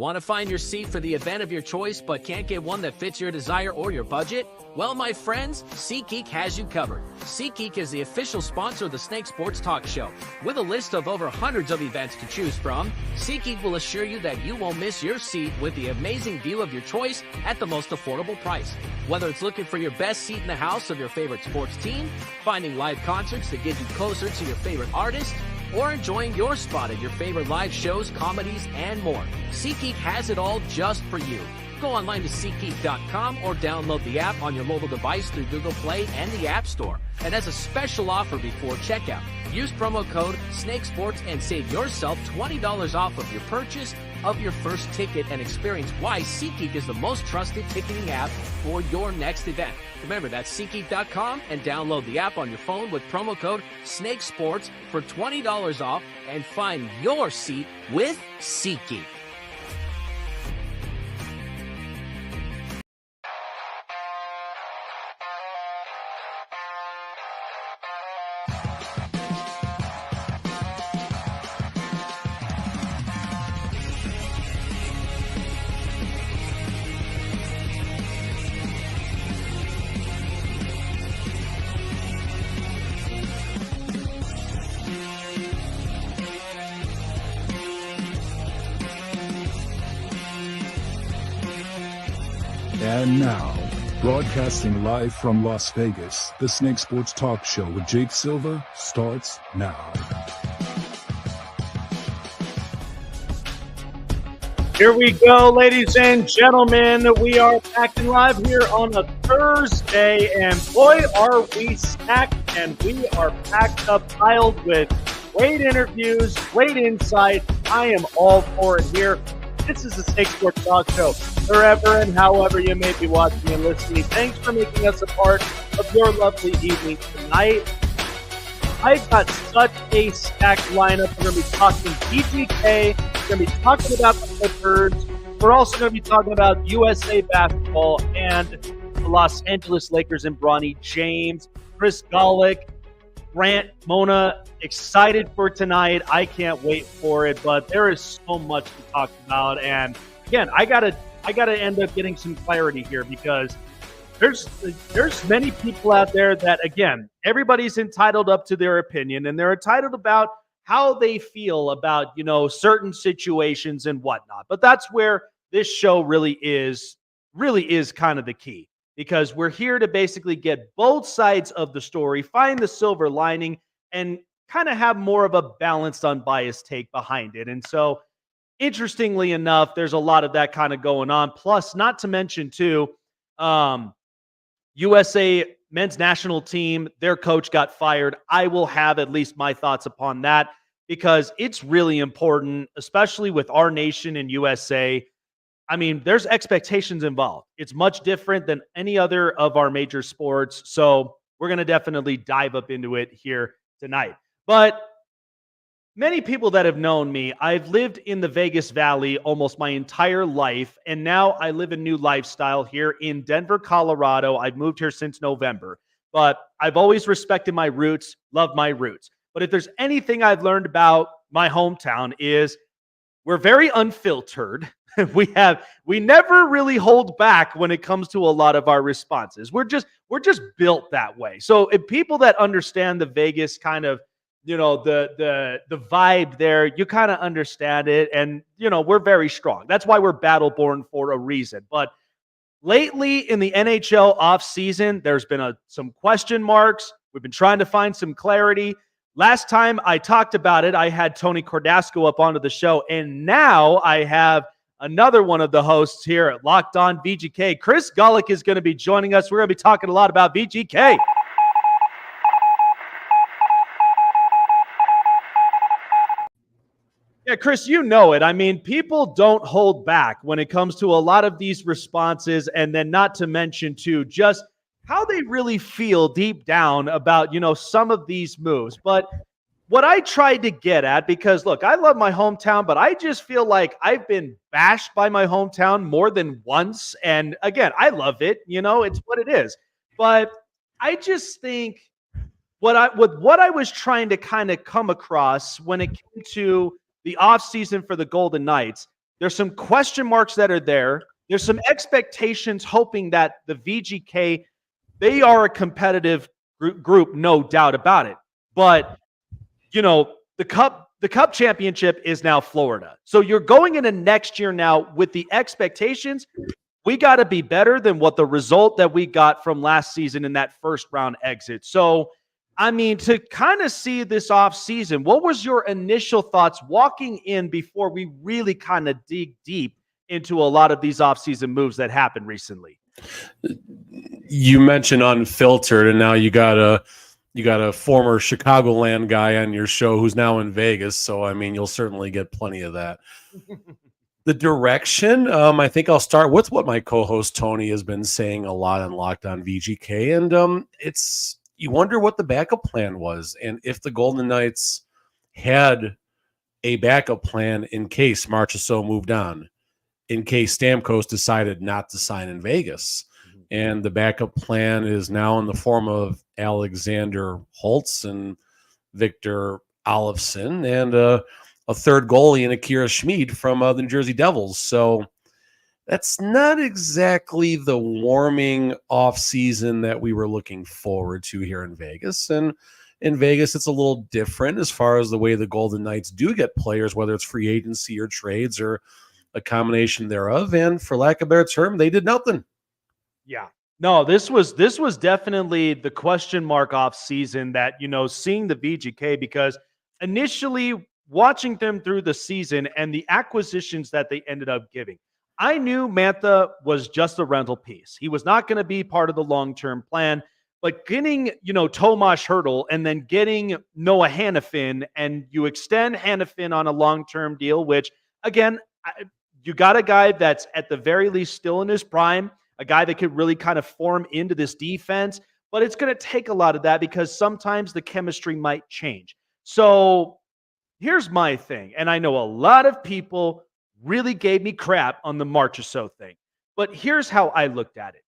Want to find your seat for the event of your choice but can't get one that fits your desire or your budget? Well, my friends, SeatGeek has you covered. SeatGeek is the official sponsor of the Snake Sports Talk Show. With a list of over hundreds of events to choose from, SeatGeek will assure you that you won't miss your seat with the amazing view of your choice at the most affordable price. Whether it's looking for your best seat in the house of your favorite sports team, finding live concerts that get you closer to your favorite artist, or enjoying your spot at your favorite live shows, comedies, and more, SeatGeek has it all just for you. Go online to SeatGeek.com or download the app on your mobile device through Google Play and the App Store. And as a special offer before checkout, use promo code SNAKESPORTS and save yourself $20 off of your purchase of your first ticket and experience why SeatGeek is the most trusted ticketing app for your next event. Remember, that's SeatGeek.com and download the app on your phone with promo code SNAKESPORTS for $20 off and find your seat with SeatGeek. And now, broadcasting live from Las Vegas, the Snake Sports Talk Show with Jake Silva starts now. Here we go, ladies and gentlemen. We are back and live here on a Thursday, and boy, are we stacked, and we are packed up, piled with great interviews, great insight. I am all for it here. This is the Snake Sports Talk Show. Wherever and however you may be watching and listening, thanks for making us a part of your lovely evening tonight. I've got such a stacked lineup. We're going to be talking VGK. We're going to be talking about the Clippers. We're also going to be talking about USA basketball and the Los Angeles Lakers and Bronny James. Chris Golick, Grant, Mona, excited for tonight. I can't wait for it, but there is so much to talk about. And again, I gotta end up getting some clarity here because there's many people out there that, again, everybody's entitled up to their opinion, and they're entitled about how they feel about, certain situations and whatnot. But that's where this show really is kind of the key, because we're here to basically get both sides of the story, find the silver lining, and kind of have more of a balanced, unbiased take behind it. And so, interestingly enough, there's a lot of that kind of going on. Plus, not to mention, too, USA men's national team, their coach got fired. I will have at least my thoughts upon that because it's really important, especially with our nation and USA. I mean, there's expectations involved. It's much different than any other of our major sports. So we're going to definitely dive up into it here tonight. But many people that have known me, I've lived in the Vegas Valley almost my entire life, and now I live a new lifestyle here in Denver, Colorado. I've moved here since November, but I've always respected my roots, loved my roots. But if there's anything I've learned about my hometown is we're very unfiltered. We never really hold back when it comes to a lot of our responses. We're just built that way. So if people that understand the Vegas kind of, the vibe there, you kind of understand it. And, we're very strong. That's why we're battle born for a reason. But lately in the NHL offseason, there's been some question marks. We've been trying to find some clarity. Last time I talked about it, I had Tony Cordasco up onto the show. And now I have another one of the hosts here at Locked On VGK. Chris Golick is going to be joining us. We're going to be talking a lot about VGK. Yeah, Chris, you know it. I mean, people don't hold back when it comes to a lot of these responses, and then not to mention, too, just how they really feel deep down about, some of these moves. But what I tried to get at, because, look, I love my hometown, but I just feel like I've been bashed by my hometown more than once. And, again, I love it. It's what it is. But I just think what I was trying to kind of come across when it came to the offseason for the Golden Knights, There's some question marks that are there. There's some expectations hoping that the VGK, they are a competitive group, no doubt about it. But, the Cup championship is now Florida. So you're going into next year now with the expectations. We got to be better than what the result that we got from last season in that first round exit. So, to kind of see this off season, what was your initial thoughts walking in before we really kind of dig deep into a lot of these off-season moves that happened recently? You mentioned unfiltered, and now you got a former Chicagoland guy on your show who's now in Vegas. So, you'll certainly get plenty of that. The direction, I think I'll start with what my co-host Tony has been saying a lot on Locked On VGK, and you wonder what the backup plan was, and if the Golden Knights had a backup plan in case Marchessault moved on, in case Stamkos decided not to sign in Vegas. And the backup plan is now in the form of Alexander Holtz and Victor Olofsson and a third goalie in Akira Schmid from the New Jersey Devils. So that's not exactly the warming off season that we were looking forward to here in Vegas. And in Vegas, it's a little different as far as the way the Golden Knights do get players, whether it's free agency or trades or a combination thereof. And for lack of a better term, they did nothing. Yeah. No, this was definitely the question mark off season that, seeing the VGK, because initially watching them through the season and the acquisitions that they ended up giving, I knew Mantha was just a rental piece. He was not going to be part of the long-term plan, but getting, Tomas Hertl and then getting Noah Hannafin, and you extend Hannafin on a long-term deal, which again, you got a guy that's at the very least still in his prime, a guy that could really kind of form into this defense, but it's going to take a lot of that because sometimes the chemistry might change. So here's my thing, and I know a lot of people really gave me crap on the Marchessault thing, but here's how I looked at it.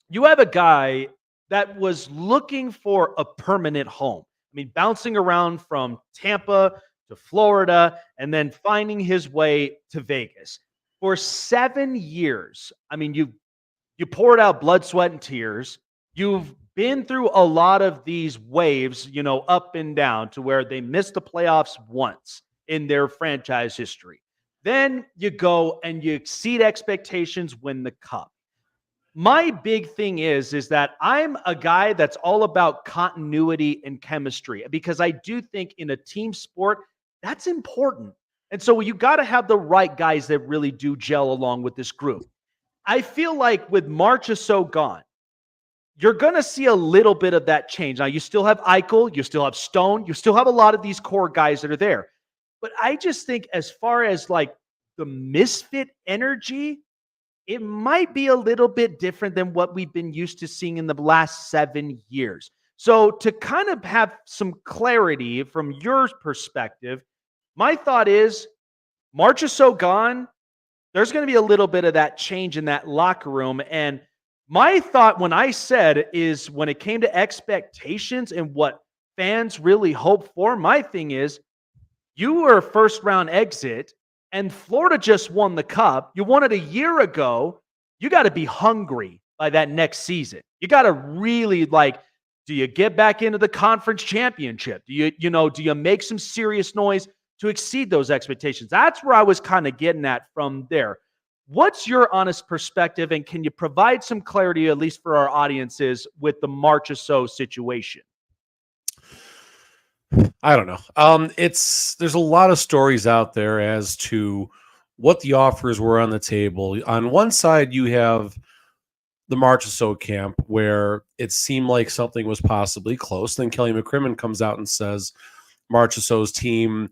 You have a guy that was looking for a permanent home. Bouncing around from Tampa to Florida and then finding his way to Vegas. For 7 years, you poured out blood, sweat, and tears. You've been through a lot of these waves, up and down, to where they missed the playoffs once in their franchise history. Then you go and you exceed expectations, win the Cup. My big thing is that I'm a guy that's all about continuity and chemistry, because I do think in a team sport, that's important. And so you got to have the right guys that really do gel along with this group. I feel like with Marchessault gone, you're going to see a little bit of that change. Now, you still have Eichel, you still have Stone, you still have a lot of these core guys that are there. But I just think as far as like the misfit energy, it might be a little bit different than what we've been used to seeing in the last 7 years. So to kind of have some clarity from your perspective, my thought is Marchessault gone, there's going to be a little bit of that change in that locker room. And my thought when I said is when it came to expectations and what fans really hope for, my thing is you were a first-round exit, and Florida just won the Cup. You won it a year ago. You got to be hungry by that next season. You got to really do you get back into the conference championship? Do you make some serious noise to exceed those expectations? That's where I was kind of getting at from there. What's your honest perspective, and can you provide some clarity, at least for our audiences, with the Marchessault situation? I don't know. There's a lot of stories out there as to what the offers were on the table. On one side, you have the Marchessault camp where it seemed like something was possibly close. Then Kelly McCrimmon comes out and says Marchessault's team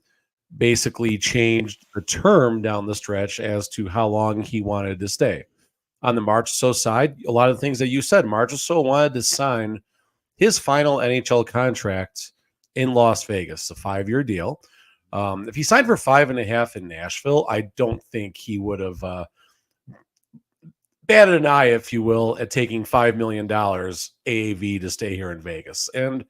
basically changed the term down the stretch as to how long he wanted to stay. On the Marchessault side, a lot of the things that you said, Marchessault wanted to sign his final NHL contract in Las Vegas, a 5-year deal. If he signed for 5.5 in Nashville, I don't think he would have batted an eye, if you will, at taking $5 million AAV to stay here in Vegas. And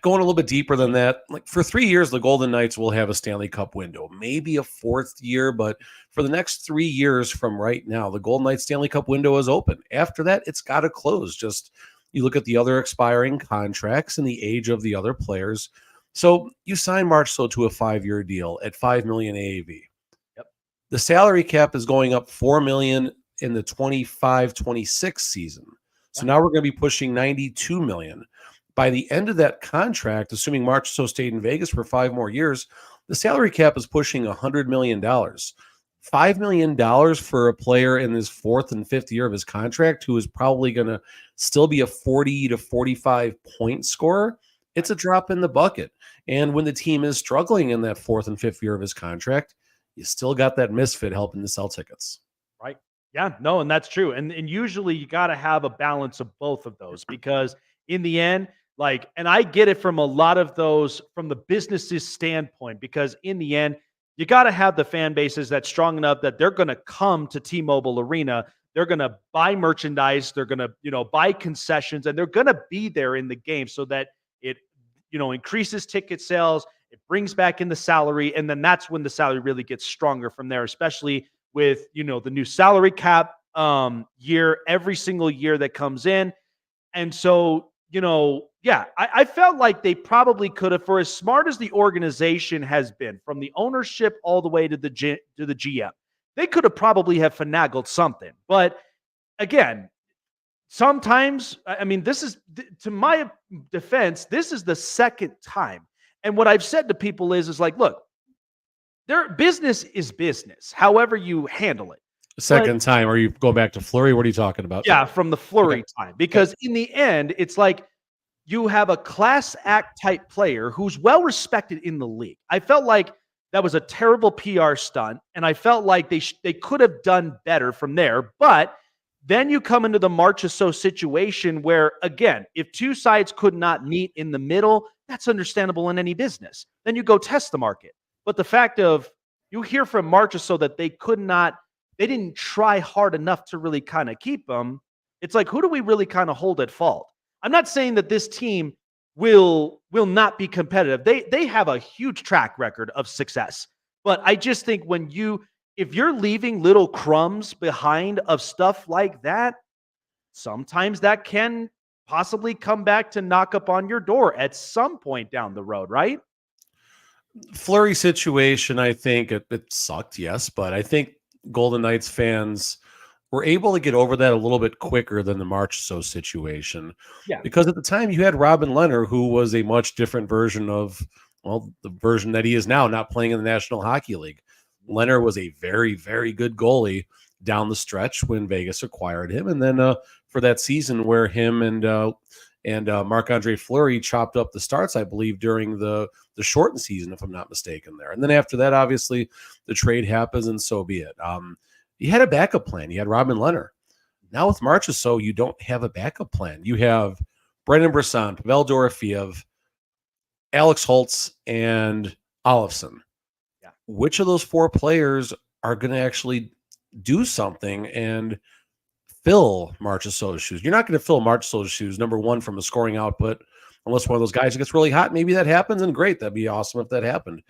going a little bit deeper than that, like for 3 years, the Golden Knights will have a Stanley Cup window, maybe a fourth year, but for the next 3 years from right now, the Golden Knights Stanley Cup window is open. After that, it's got to close. Just you look at the other expiring contracts and the age of the other players. So you sign Marchessault to a 5-year deal at $5 million AAV. Yep. The salary cap is going up $4 million in the 25-26 season. So now we're going to be pushing $92 million. By the end of that contract, assuming Marchessault stayed in Vegas for 5 more years, the salary cap is pushing $100 million. $5 million for a player in his 4th and 5th year of his contract who is probably going to still be a 40 to 45 point scorer. It's a drop in the bucket. And when the team is struggling in that 4th and 5th year of his contract, you still got that misfit helping to sell tickets. Right. Yeah, no, and that's true. And usually you got to have a balance of both of those, because in the end, like, and I get it from a lot of those from the business's standpoint, because in the end, you got to have the fan bases that's strong enough that they're going to come to T-Mobile Arena. They're going to buy merchandise. They're going to, buy concessions, and they're going to be there in the game so that it, increases ticket sales. It brings back in the salary. And then that's when the salary really gets stronger from there, especially with, the new salary cap year, every single year that comes in. And so, I felt like they probably could have, for as smart as the organization has been, from the ownership all the way to the GM, they could have probably have finagled something. But again, sometimes, I mean, this is, to my defense, this is the second time. And what I've said to people is like, look, their business is business, however you handle it. Second time, are you going back to Fleury? What are you talking about? Yeah, from the Fleury time. Because in the end, it's like you have a class act type player who's well respected in the league. I felt like that was a terrible PR stunt, and I felt like they could have done better from there. But then you come into the Marchessault situation where, again, if two sides could not meet in the middle, that's understandable in any business. Then you go test the market. But the fact of, you hear from Marchessault that they didn't try hard enough to really kind of keep him. It's like, who do we really kind of hold at fault? I'm not saying that this team will not be competitive. They have a huge track record of success. But I just think if you're leaving little crumbs behind of stuff like that, sometimes that can possibly come back to knock up on your door at some point down the road, right? Fleury situation, I think it sucked, yes, but I think Golden Knights fans were able to get over that a little bit quicker than the Marchessault situation. Yeah. Because at the time you had Robin Lehner, who was a much different version of, the version that he is now, not playing in the National Hockey League. Lehner was a very, very good goalie down the stretch when Vegas acquired him. And then for that season where him and Marc-Andre Fleury chopped up the starts, I believe, during the shortened season, if I'm not mistaken there. And then after that, obviously, the trade happens, and so be it. You had a backup plan. You had Robin Lehner. Now with Marchessault, you don't have a backup plan. You have Brendan Brisson, Pavel Dorofeev, Alex Holtz, and Olofsson. Yeah. Which of those 4 players are going to actually do something and fill Marchessault's shoes? You're not going to fill Marchessault's shoes, number one, from a scoring output, unless one of those guys gets really hot. Maybe that happens, and great. That'd be awesome if that happened.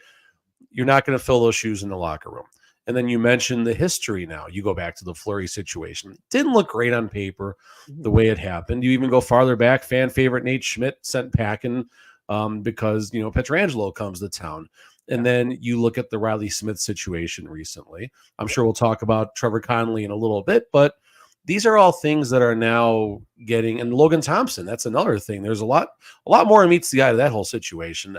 You're not going to fill those shoes in the locker room. And then you mentioned the history now. You go back to the Fleury situation. It didn't look great on paper the way it happened. You even go farther back, fan favorite Nate Schmidt sent packing because, Pietrangelo comes to town. And then you look at the Riley Smith situation recently. I'm sure we'll talk about Trevor Connolly in a little bit, but these are all things that are now getting, and Logan Thompson, that's another thing. There's a lot more meets the eye to that whole situation.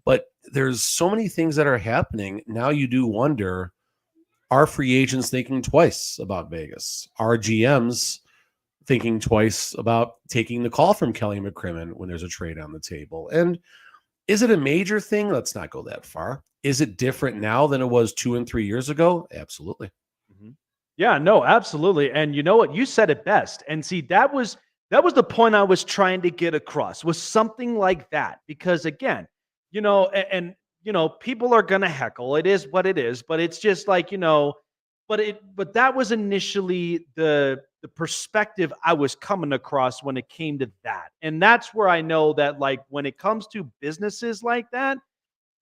But there's so many things that are happening. Now you do wonder, are free agents thinking twice about Vegas? Are GMs thinking twice about taking the call from Kelly McCrimmon when there's a trade on the table? And is it a major thing? Let's not go that far. Is it different now than it was 2 and 3 years ago? Absolutely. Mm-hmm. Yeah, no, absolutely. And you know what? You said it best. And see, that was the point I was trying to get across, was something like that. Because again, people are going to heckle. It is what it is. But it's just like, but that was initially the perspective I was coming across when it came to that. And that's where I know that, like, when it comes to businesses like that,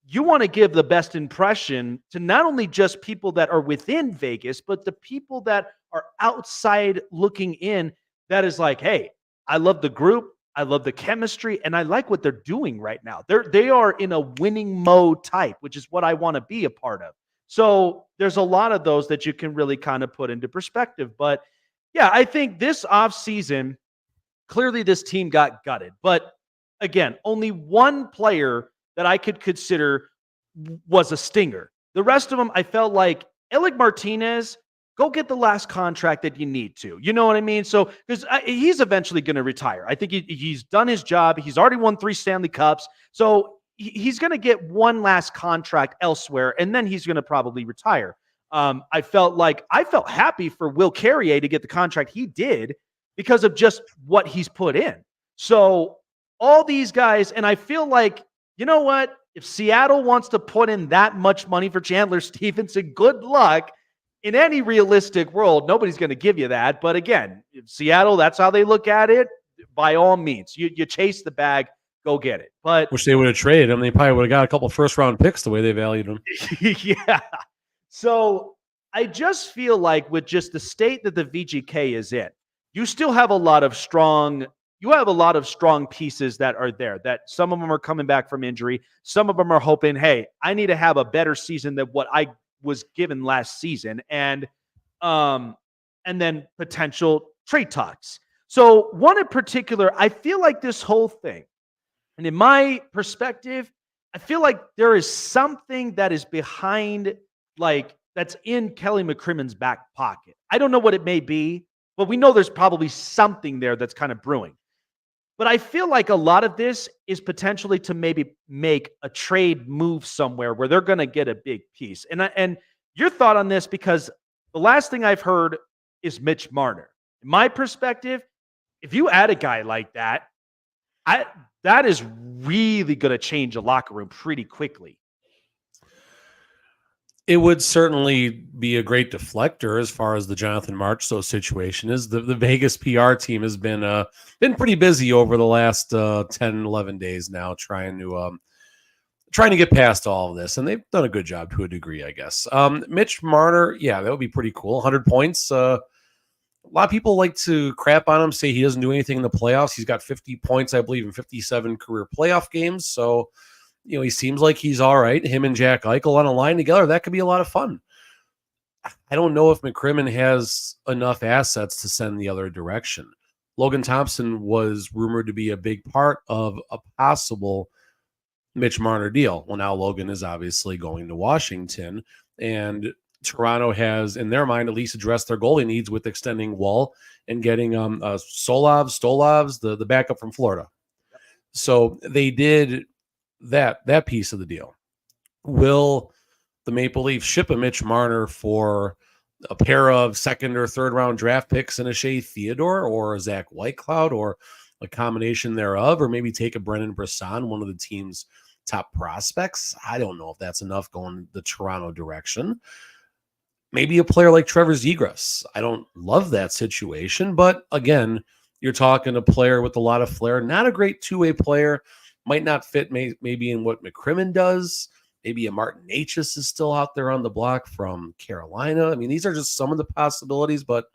you want to give the best impression to not only just people that are within Vegas, but the people that are outside looking in. That is like, hey, I love the group, I love the chemistry, and I like what they're doing right now. They are in a winning mode type, which is what I want to be a part of. So there's a lot of those that you can really kind of put into perspective. But yeah, I think this offseason, clearly this team got gutted. But again, only one player that I could consider was a stinger. The rest of them, I felt like Alec Martinez, go get the last contract that you need to. You know what I mean? So, because he's eventually going to retire. I think he's done his job. He's already won 3 Stanley Cups. So he's going to get one last contract elsewhere, and then he's going to probably retire. I felt happy for Will Carrier to get the contract he did because of just what he's put in. So all these guys, and I feel like, you know what? If Seattle wants to put in that much money for Chandler Stevenson, good luck. In any realistic world, nobody's going to give you that. But again, if Seattle, that's how they look at it. By all means, you chase the bag, go get it. But wish they would have traded him. They probably would have got a couple first-round picks the way they valued him. Yeah. So I just feel like with just the state that the VGK is in, you still have a lot of strong pieces that are there, that some of them are coming back from injury. Some of them are hoping, hey, I need to have a better season than what I was given last season. And then potential trade talks. So one in particular, I feel like this whole thing, and in my perspective, I feel like there is something that is behind, like, that's in Kelly McCrimmon's back pocket. I don't know what it may be, but we know there's probably something there that's kind of brewing. But I feel like a lot of this is potentially to maybe make a trade move somewhere where they're going to get a big piece. And your thought on this, because the last thing I've heard is Mitch Marner. In my perspective, if you add a guy like that, that is really going to change a locker room pretty quickly. It would certainly be a great deflector as far as the Jonathan Marchessault situation is. The Vegas PR team has been pretty busy over the last 10, 11 days now trying to get past all of this, and they've done a good job to a degree, I guess. Mitch Marner, yeah, that would be pretty cool. 100 points. A lot of people like to crap on him, say he doesn't do anything in the playoffs. He's got 50 points, I believe, in 57 career playoff games, so he seems like he's all right. Him and Jack Eichel on a line together, that could be a lot of fun. I don't know if McCrimmon has enough assets to send the other direction. Logan Thompson was rumored to be a big part of a possible Mitch Marner deal. Well, now Logan is obviously going to Washington, and Toronto has, in their mind, at least addressed their goalie needs with extending Wall and getting Stolovs, the backup from Florida. So they did that piece of the deal. Will the Maple Leafs ship a Mitch Marner for a pair of second or third round draft picks and a Shea Theodore or a Zach Whitecloud or a combination thereof, or maybe take a Brennan Brisson, one of the team's top prospects? I don't know if that's enough going the Toronto direction. Maybe a player like Trevor Zegras. I don't love that situation, but again, you're talking a player with a lot of flair, not a great two-way player, might not fit maybe in what McCrimmon does. Maybe a Martin Necas is still out there on the block from Carolina. I mean, these are just some of the possibilities, but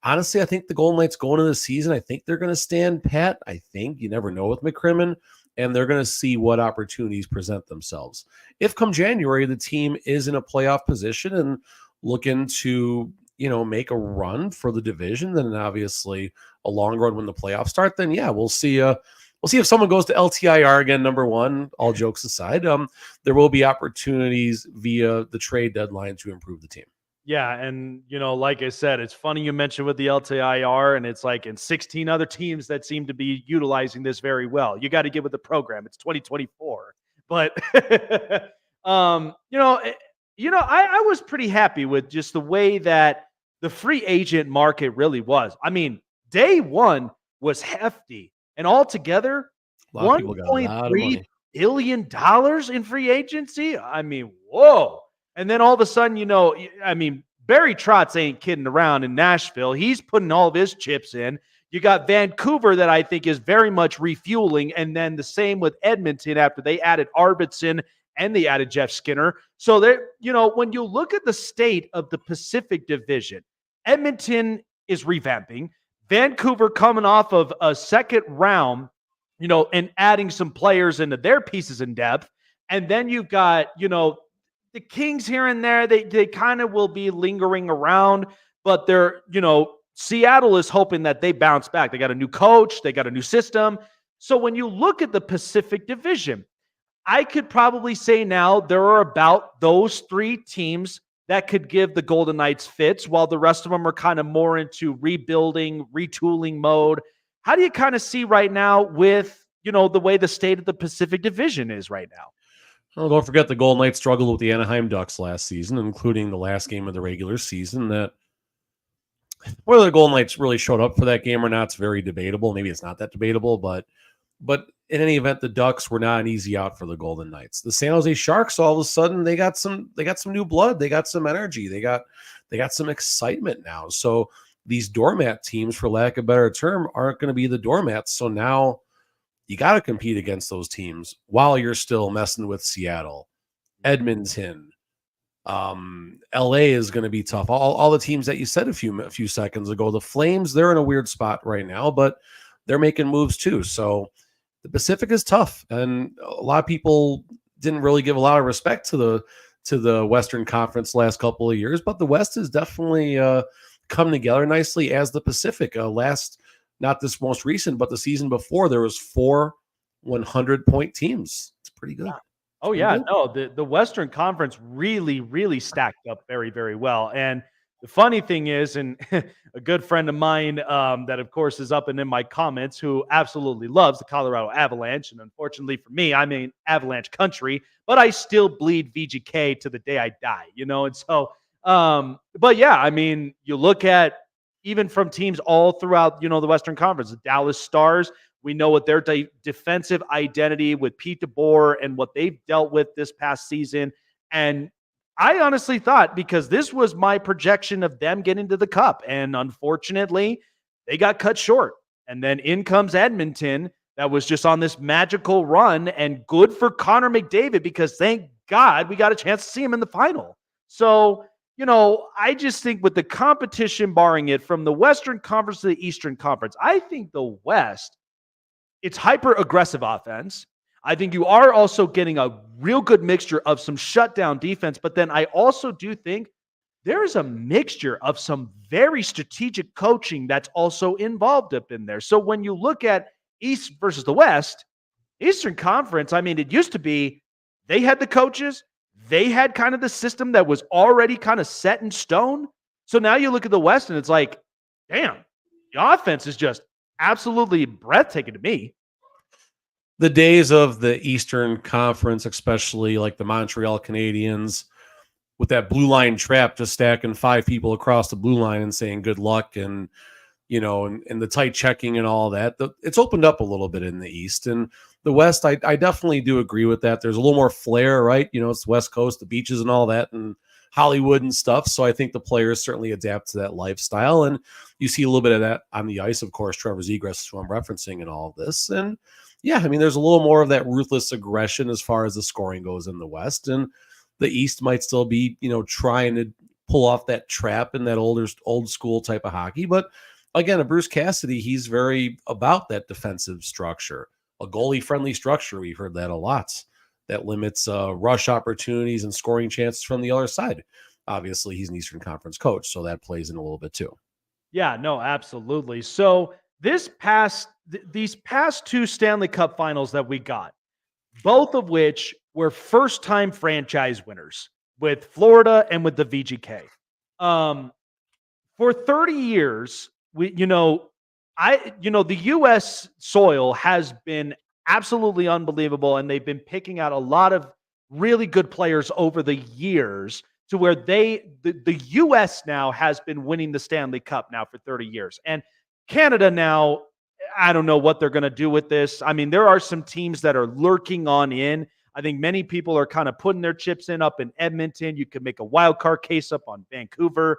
honestly, I think the Golden Knights going into the season, I think they're going to stand pat. I think you never know with McCrimmon, and they're going to see what opportunities present themselves. If come January, the team is in a playoff position and looking to, make a run for the division, then obviously a long run when the playoffs start, then yeah, we'll see if someone goes to LTIR again, number one, all jokes aside. There will be opportunities via the trade deadline to improve the team. Yeah, and, like I said, it's funny you mentioned with the LTIR, and it's like in 16 other teams that seem to be utilizing this very well. You got to get with the program. It's 2024. But, I was pretty happy with just the way that the free agent market really was. I mean, day one was hefty. And altogether, $1.3 billion in free agency. I mean, whoa. And then all of a sudden, Barry Trotz ain't kidding around in Nashville. He's putting all of his chips in. You got Vancouver that I think is very much refueling, and then the same with Edmonton after they added Arvidsson and they added Jeff Skinner. So when you look at the state of the Pacific Division, Edmonton is revamping. Vancouver coming off of a second round, and adding some players into their pieces in depth. And then you've got, the Kings here and there, they kind of will be lingering around, but they're, Seattle is hoping that they bounce back. They got a new coach, they got a new system. So when you look at the Pacific Division, I could probably say now there are about those three teams that could give the Golden Knights fits, while the rest of them are kind of more into rebuilding, retooling mode. How do you kind of see right now with, the way the state of the Pacific Division is right now? Well, don't forget the Golden Knights struggled with the Anaheim Ducks last season, including the last game of the regular season. That whether the Golden Knights really showed up for that game or not, it's very debatable. Maybe it's not that debatable, but in any event, the Ducks were not an easy out for the Golden Knights. The San Jose Sharks, all of a sudden, they got some new blood, they got some energy, they got some excitement now. So these doormat teams, for lack of a better term, aren't going to be the doormats. So now you got to compete against those teams while you're still messing with Seattle, Edmonton. LA is going to be tough. All the teams that you said a few seconds ago, the Flames, they're in a weird spot right now, but they're making moves too. So the Pacific is tough, and a lot of people didn't really give a lot of respect to the Western Conference last couple of years, but the West is definitely come together nicely as the Pacific. Not this most recent, but the season before, there was 4 100-point teams. It's pretty good. Oh, yeah. No, the Western Conference really, really stacked up very, very well. And the funny thing is, and a good friend of mine that, of course, is up and in my comments, who absolutely loves the Colorado Avalanche. And unfortunately for me, I'm in Avalanche country, but I still bleed VGK to the day I die, And so, but yeah, I mean, you look at even from teams all throughout, the Western Conference, the Dallas Stars, we know what their defensive identity with Pete DeBoer and what they've dealt with this past season. And I honestly thought, because this was my projection of them getting to the Cup, and unfortunately, they got cut short. And then in comes Edmonton, that was just on this magical run, and good for Connor McDavid, because thank God we got a chance to see him in the final. So, I just think with the competition barring it from the Western Conference to the Eastern Conference, I think the West, it's hyper-aggressive offense. I think you are also getting a real good mixture of some shutdown defense, but then I also do think there's a mixture of some very strategic coaching that's also involved up in there. So when you look at East versus the West, Eastern Conference, I mean, it used to be they had the coaches, they had kind of the system that was already kind of set in stone. So now you look at the West and it's like, damn, the offense is just absolutely breathtaking to me. The days of the Eastern Conference, especially like the Montreal Canadiens, with that blue line trap, just stacking 5 people across the blue line and saying good luck, and and the tight checking and all that, it's opened up a little bit in the East. And the West, I definitely do agree with that. There's a little more flair, right? It's the West Coast, the beaches and all that, and Hollywood and stuff. So I think the players certainly adapt to that lifestyle. And you see a little bit of that on the ice, of course. Trevor Zegras, who I'm referencing in all of this. And yeah, I mean, there's a little more of that ruthless aggression as far as the scoring goes in the West. And the East might still be, trying to pull off that trap in that old school type of hockey. But again, Bruce Cassidy, he's very about that defensive structure, a goalie-friendly structure. We've heard that a lot. That limits rush opportunities and scoring chances from the other side. Obviously, he's an Eastern Conference coach, so that plays in a little bit too. Yeah, no, absolutely. So these past 2 Stanley Cup finals that we got, both of which were first-time franchise winners with Florida and with the VGK. For 30 years, the U.S. soil has been absolutely unbelievable, and they've been picking out a lot of really good players over the years to where the U.S. now has been winning the Stanley Cup now for 30 years. And Canada now, I don't know what they're going to do with this. I mean, there are some teams that are lurking on in. I think many people are kind of putting their chips in up in Edmonton. You could make a wild card case up on Vancouver.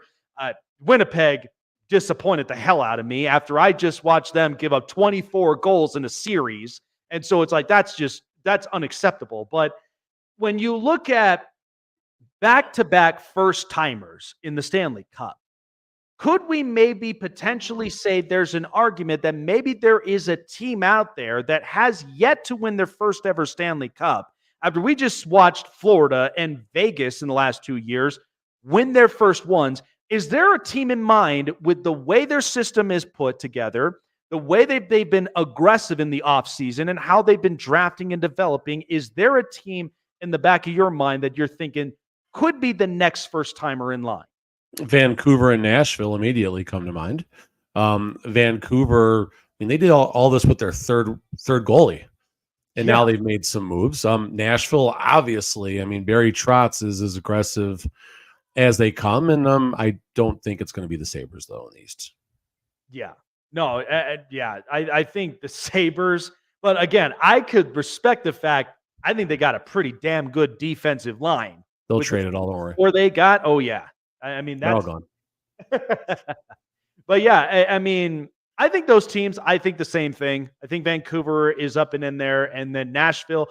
Winnipeg disappointed the hell out of me after I just watched them give up 24 goals in a series. And so it's like, that's unacceptable. But when you look at back-to-back first-timers in the Stanley Cup, could we maybe potentially say there's an argument that maybe there is a team out there that has yet to win their first ever Stanley Cup after we just watched Florida and Vegas in the last 2 years win their first ones? Is there a team in mind with the way their system is put together, the way they've been aggressive in the offseason, and how they've been drafting and developing? Is there a team in the back of your mind that you're thinking could be the next first-timer in line? Vancouver and Nashville immediately come to mind. Vancouver, I mean, they did all this with their third goalie, and now they've made some moves. Nashville, obviously, I mean, Barry Trotz is as aggressive as they come, and I don't think it's going to be the Sabres, though, in the East. Yeah. No, I think the Sabres, but again, I could respect the fact I think they got a pretty damn good defensive line. They'll trade it all, don't worry. Or they got, oh, yeah. I mean, that's all gone. But yeah, I mean, I think those teams, I think the same thing. I think Vancouver is up and in there. And then Nashville,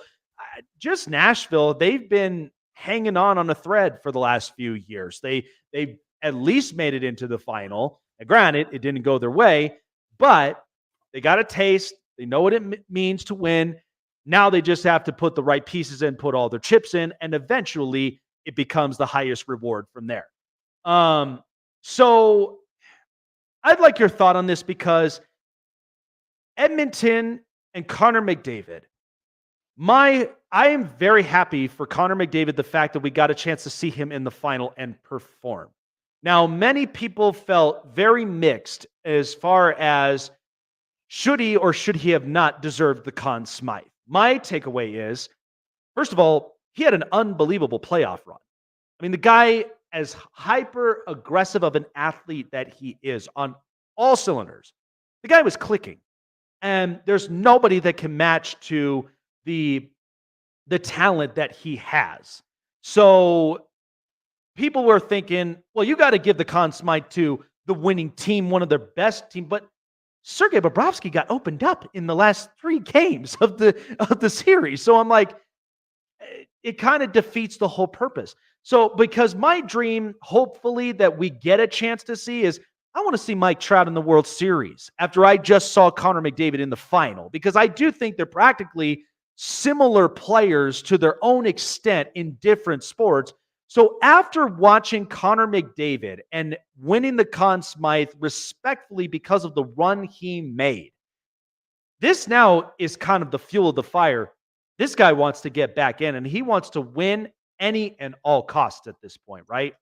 they've been hanging on a thread for the last few years. They've at least made it into the final. And granted, it didn't go their way, but they got a taste. They know what it means to win. Now they just have to put the right pieces in, put all their chips in, and eventually it becomes the highest reward from there. So I'd like your thought on this, because Edmonton and Connor McDavid, I am very happy for Connor McDavid, the fact that we got a chance to see him in the final and perform. Now, many people felt very mixed as far as should he or should he have not deserved the Conn Smythe. My takeaway is, first of all, he had an unbelievable playoff run. I mean, the guy, as hyper aggressive of an athlete that he is on all cylinders, the guy was clicking. And there's nobody that can match to the talent that he has. So people were thinking, well, you got to give the Conn Smythe to the winning team, one of their best teams. But Sergei Bobrovsky got opened up in the last 3 games of the series. So I'm like, it kind of defeats the whole purpose. So because my dream, hopefully, that we get a chance to see is, I want to see Mike Trout in the World Series after I just saw Connor McDavid in the final, because I do think they're practically similar players to their own extent in different sports. So after watching Connor McDavid and winning the Conn Smythe respectfully because of the run he made, this now is kind of the fuel of the fire. This guy wants to get back in, and he wants to win any and all costs at this point, right?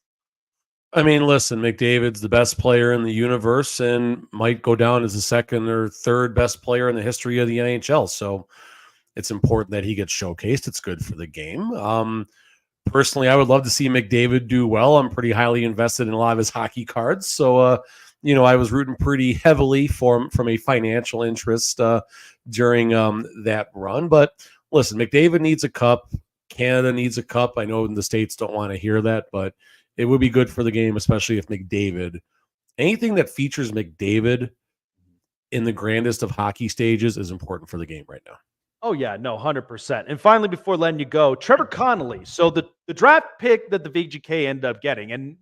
I mean, listen, McDavid's the best player in the universe and might go down as the second or third best player in the history of the NHL. So it's important that he gets showcased. It's good for the game. Personally, I would love to see McDavid do well. I'm pretty highly invested in a lot of his hockey cards. So, I was rooting pretty heavily from a financial interest during that run. But listen, McDavid needs a cup. Canada needs a cup. I know the States don't want to hear that, but it would be good for the game, especially if anything that features McDavid in the grandest of hockey stages is important for the game right now. Oh, yeah, no, 100%. And finally, before letting you go, Trevor Connolly. So the draft pick that the VGK ended up getting. And,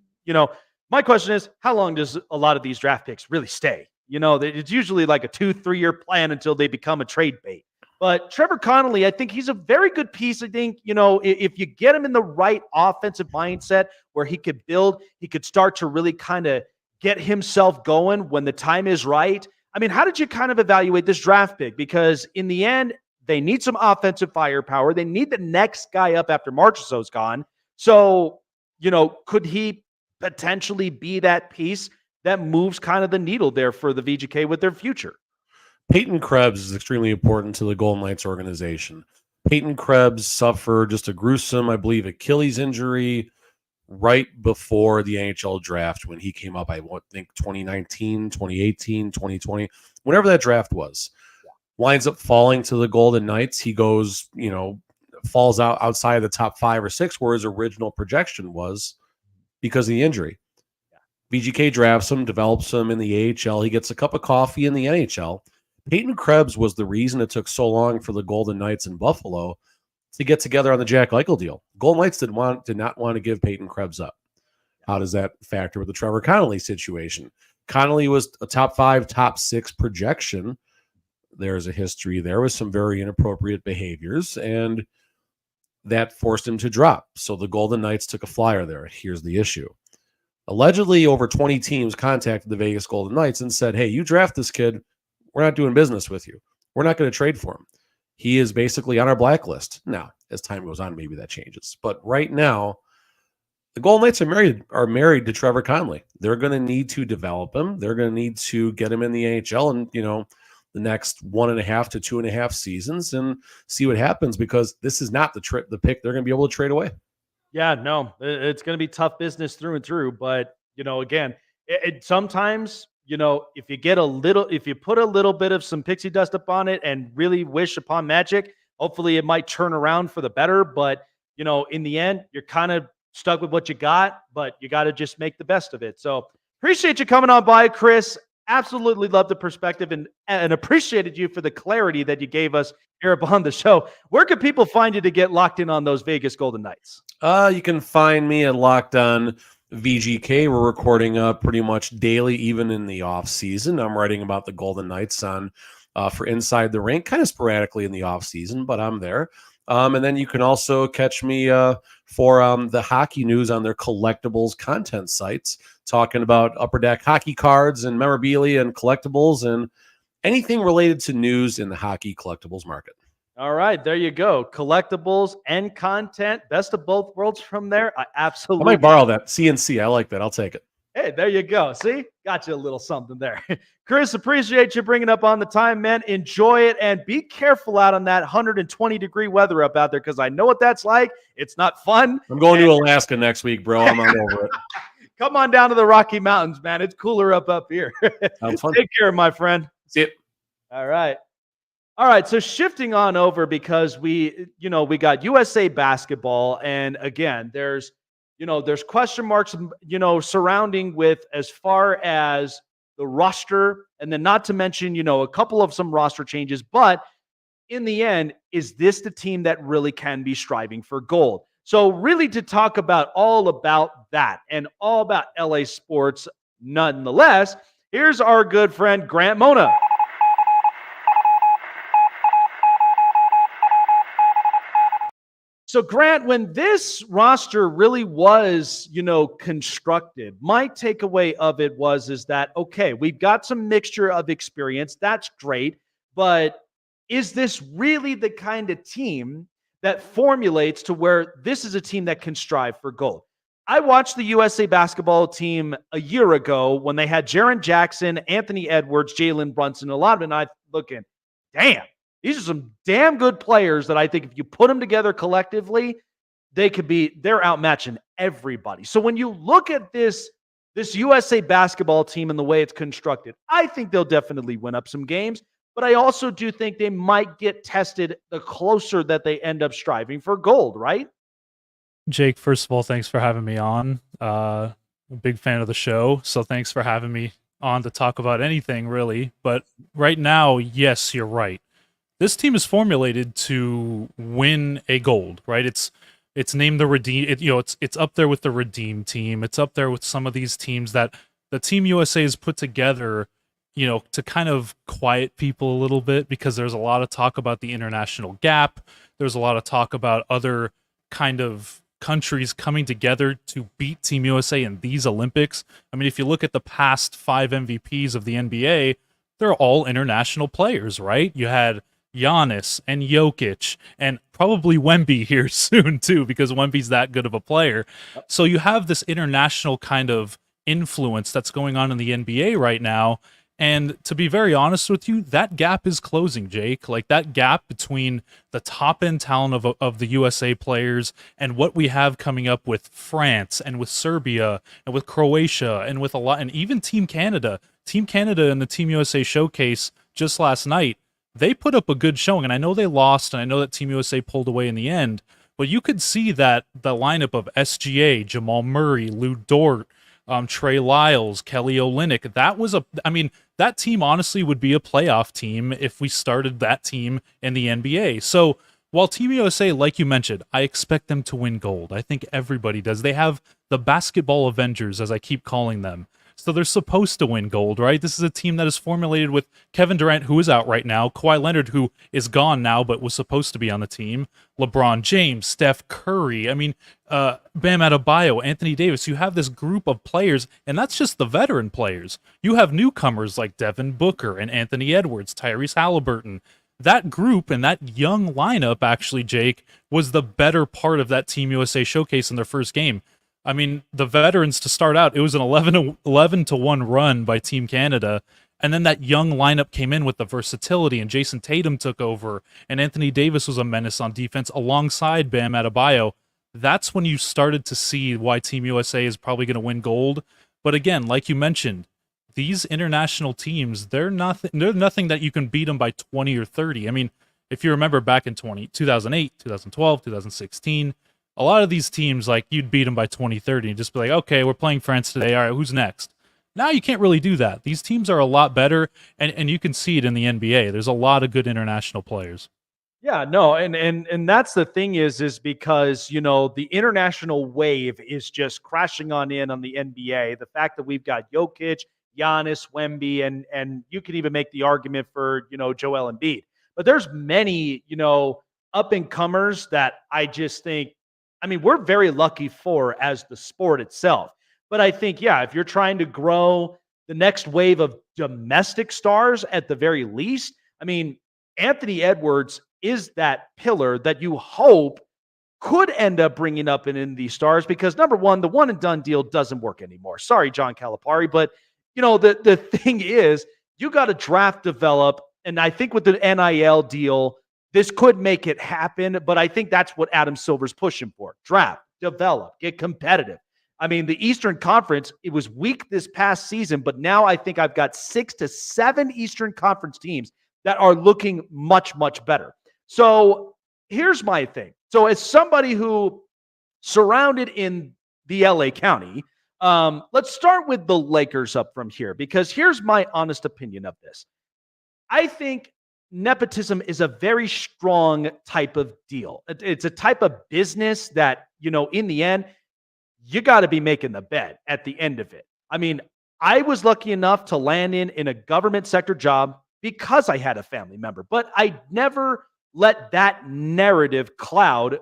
my question is, how long does a lot of these draft picks really stay? It's usually like a 2-3 year plan until they become a trade bait. But Trevor Connolly, I think he's a very good piece. I think, if you get him in the right offensive mindset where he could build, he could start to really kind of get himself going when the time is right. I mean, how did you kind of evaluate this draft pick? Because in the end, they need some offensive firepower. They need the next guy up after Marchessault's gone. So, could he potentially be that piece that moves kind of the needle there for the VGK with their future? Peyton Krebs is extremely important to the Golden Knights organization. Peyton Krebs suffered just a gruesome, I believe, Achilles injury right before the NHL draft when he came up, I think 2019, 2018, 2020, whenever that draft was. Winds up falling to the Golden Knights. He goes, falls outside the top 5 or 6 where his original projection was because of the injury. VGK drafts him, develops him in the AHL. He gets a cup of coffee in the NHL. Peyton Krebs was the reason it took so long for the Golden Knights in Buffalo to get together on the Jack Eichel deal. Golden Knights did not want to give Peyton Krebs up. How does that factor with the Trevor Connolly situation? Connolly was a top 5, top 6 projection. There's a history there with some very inappropriate behaviors, and that forced him to drop. So the Golden Knights took a flyer there. Here's the issue. Allegedly, over 20 teams contacted the Vegas Golden Knights and said, hey, you draft this kid, we're not doing business with you. We're not going to trade for him. He is basically on our blacklist. Now, as time goes on, maybe that changes. But right now, the Golden Knights are married to Trevor Connolly. They're going to need to develop him. They're going to need to get him in the AHL and, the next 1.5 to 2.5 seasons and see what happens, because this is not the pick they're going to be able to trade away. Yeah, no, it's going to be tough business through and through. But, again, sometimes, if you put a little bit of some pixie dust up on it and really wish upon magic, hopefully it might turn around for the better. But, in the end, you're kind of stuck with what you got, but you got to just make the best of it. So appreciate you coming on by, Chris. Absolutely love the perspective and appreciated you for the clarity that you gave us here upon the show. Where can people find you to get locked in on those Vegas Golden Knights? You can find me at Locked On VGK. We're recording pretty much daily, even in the off season. I'm writing about the Golden Knights on for Inside the Rink, kind of sporadically in the off season, but I'm there. And then you can also catch me for the hockey news on their collectibles content sites, talking about Upper Deck hockey cards and memorabilia and collectibles and anything related to news in the hockey collectibles market. All right, there you go. Collectibles and content, best of both worlds from there. I might borrow that. CNC, I like that. I'll take it. Hey, there you go. See? Got you a little something there. Chris, appreciate you bringing up on the time, man. Enjoy it, and be careful out on that 120-degree weather up out there, because I know what that's like. It's not fun. I'm going to Alaska next week, bro. I'm not over it. Come on down to the Rocky Mountains, man. It's cooler up here. Take care, my friend. See it. All right. So shifting on over, because we got USA basketball, and again, there's question marks, surrounding with as far as the roster, and then not to mention, a couple of some roster changes. But in the end, is this the team that really can be striving for gold? So really, to talk about all about that and all about LA sports, nonetheless, here's our good friend Grant Mona. So, Grant, when this roster really was, constructed, my takeaway of it is that, okay, we've got some mixture of experience. That's great. But is this really the kind of team that formulates to where this is a team that can strive for gold? I watched the USA basketball team a year ago when they had Jaren Jackson, Anthony Edwards, Jalen Brunson, a lot of it, and I looking, damn. These are some damn good players that I think if you put them together collectively, they're outmatching everybody. So when you look at this USA basketball team and the way it's constructed, I think they'll definitely win up some games, but I also do think they might get tested the closer that they end up striving for gold, right? Jake, first of all, thanks for having me on. A big fan of the show, so thanks for having me on to talk about anything, really. But right now, yes, you're right. This team is formulated to win a gold, right? It's named the Redeem. It's up there with the Redeem team. It's up there with some of these teams that the Team USA has put together, to kind of quiet people a little bit, because there's a lot of talk about the international gap. There's a lot of talk about other kind of countries coming together to beat Team USA in these Olympics. I mean, if you look at the past 5 MVPs of the NBA, they're all international players, right? You had Giannis and Jokic and probably Wemby here soon too, because Wemby's that good of a player. So you have this international kind of influence that's going on in the NBA right now. And to be very honest with you, that gap is closing, Jake. Like, that gap between the top end talent of the USA players and what we have coming up with France and with Serbia and with Croatia and with and even Team Canada. Team Canada and the Team USA showcase just last night, they put up a good showing. And I know they lost, and I know that Team USA pulled away in the end, but you could see that the lineup of SGA, Jamal Murray, Lou Dort, Trey Lyles, Kelly Olynyk, that team honestly would be a playoff team if we started that team in the NBA. So while Team USA, like you mentioned, I expect them to win gold. I think everybody does. They have the basketball Avengers, as I keep calling them. So they're supposed to win gold, right? This is a team that is formulated with Kevin Durant, who is out right now, Kawhi Leonard, who is gone now but was supposed to be on the team, LeBron James, Steph Curry, Bam Adebayo, Anthony Davis. You have this group of players, and that's just the veteran players. You have newcomers like Devin Booker and Anthony Edwards, Tyrese Halliburton. That group and that young lineup, actually, Jake, was the better part of that Team USA showcase in their first game. I mean, the veterans to start out, it was an 11-1 run by Team Canada, and then that young lineup came in with the versatility, and Jason Tatum took over, and Anthony Davis was a menace on defense alongside Bam Adebayo. That's when you started to see why Team USA is probably going to win gold. But again, like you mentioned, these international teams, they're nothing that you can beat them by 20 or 30. I mean, if you remember back in 2008, 2012, 2016, a lot of these teams, like, you'd beat them by 20, 30 and just be like, okay, we're playing France today. All right, who's next? Now you can't really do that. These teams are a lot better, and you can see it in the NBA. There's a lot of good international players. Yeah, no, and that's the thing is because, the international wave is just crashing on the NBA. The fact that we've got Jokic, Giannis, Wemby, and you can even make the argument for, Joel Embiid. But there's many, up-and-comers that I just think, we're very lucky for as the sport itself. But I think, if you're trying to grow the next wave of domestic stars at the very least, Anthony Edwards is that pillar that you hope could end up bringing up in these stars, because number one, the one and done deal doesn't work anymore. Sorry, John Calipari, but the thing is, you got to draft, develop, and I think with the NIL deal, this could make it happen, but I think that's what Adam Silver's pushing for. Draft, develop, get competitive. The Eastern Conference, it was weak this past season, but now I think I've got 6 to 7 Eastern Conference teams that are looking much, much better. So here's my thing. So as somebody who surrounded in the LA County, let's start with the Lakers up from here, because here's my honest opinion of this. I think nepotism is a very strong type of deal. It's a type of business that, in the end, you got to be making the bet at the end of it. I was lucky enough to land in a government sector job because I had a family member, but I never let that narrative cloud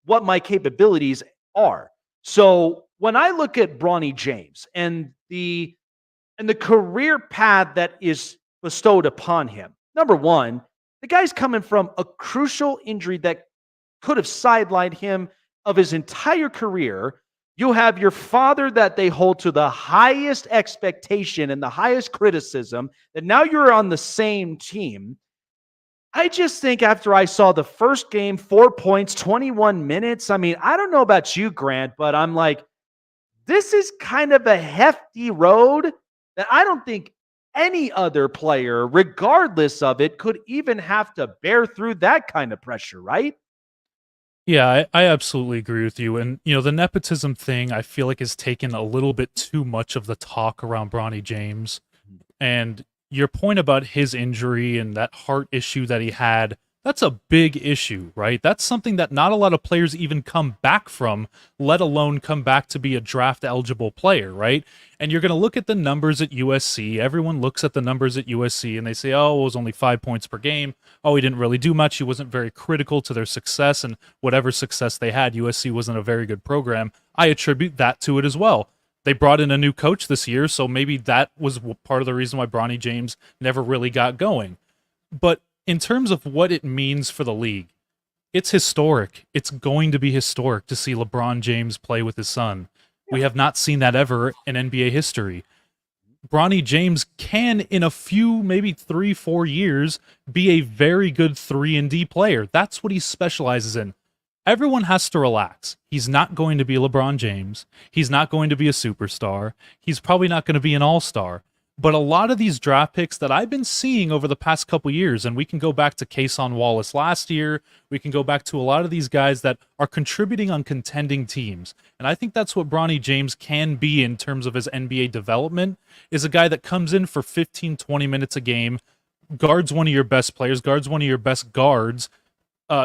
what my capabilities are. So when I look at Bronny James and the career path that is bestowed upon him, number one, the guy's coming from a crucial injury that could have sidelined him of his entire career. You have your father that they hold to the highest expectation and the highest criticism, that now you're on the same team. I just think after I saw the first game, 4 points, 21 minutes, I don't know about you, Grant, but I'm like, this is kind of a hefty road that I don't think any other player, regardless of it, could even have to bear through that kind of pressure, right? Yeah, I absolutely agree with you. And, the nepotism thing, I feel like has taken a little bit too much of the talk around Bronny James. And your point about his injury and that heart issue that he had, that's a big issue, right? That's something that not a lot of players even come back from, let alone come back to be a draft eligible player, right? And you're going to look at the numbers at USC. Everyone looks at the numbers at USC and they say, oh, it was only 5 points per game. Oh, he didn't really do much. He wasn't very critical to their success, and whatever success they had, USC wasn't a very good program. I attribute that to it as well. They brought in a new coach this year, so maybe that was part of the reason why Bronny James never really got going. But in terms of what it means for the league, it's historic. It's going to be historic to see LeBron James play with his son. We have not seen that ever in NBA history. Bronny James can, in a few, maybe 3-4 years, be a very good 3-and-D player. That's what he specializes in. Everyone has to relax. He's not going to be LeBron James. He's not going to be a superstar. He's probably not going to be an all-star. But a lot of these draft picks that I've been seeing over the past couple years, and we can go back to Kason Wallace last year, we can go back to a lot of these guys that are contributing on contending teams. And I think that's what Bronny James can be in terms of his NBA development, is a guy that comes in for 15, 20 minutes a game, guards one of your best players, guards one of your best guards,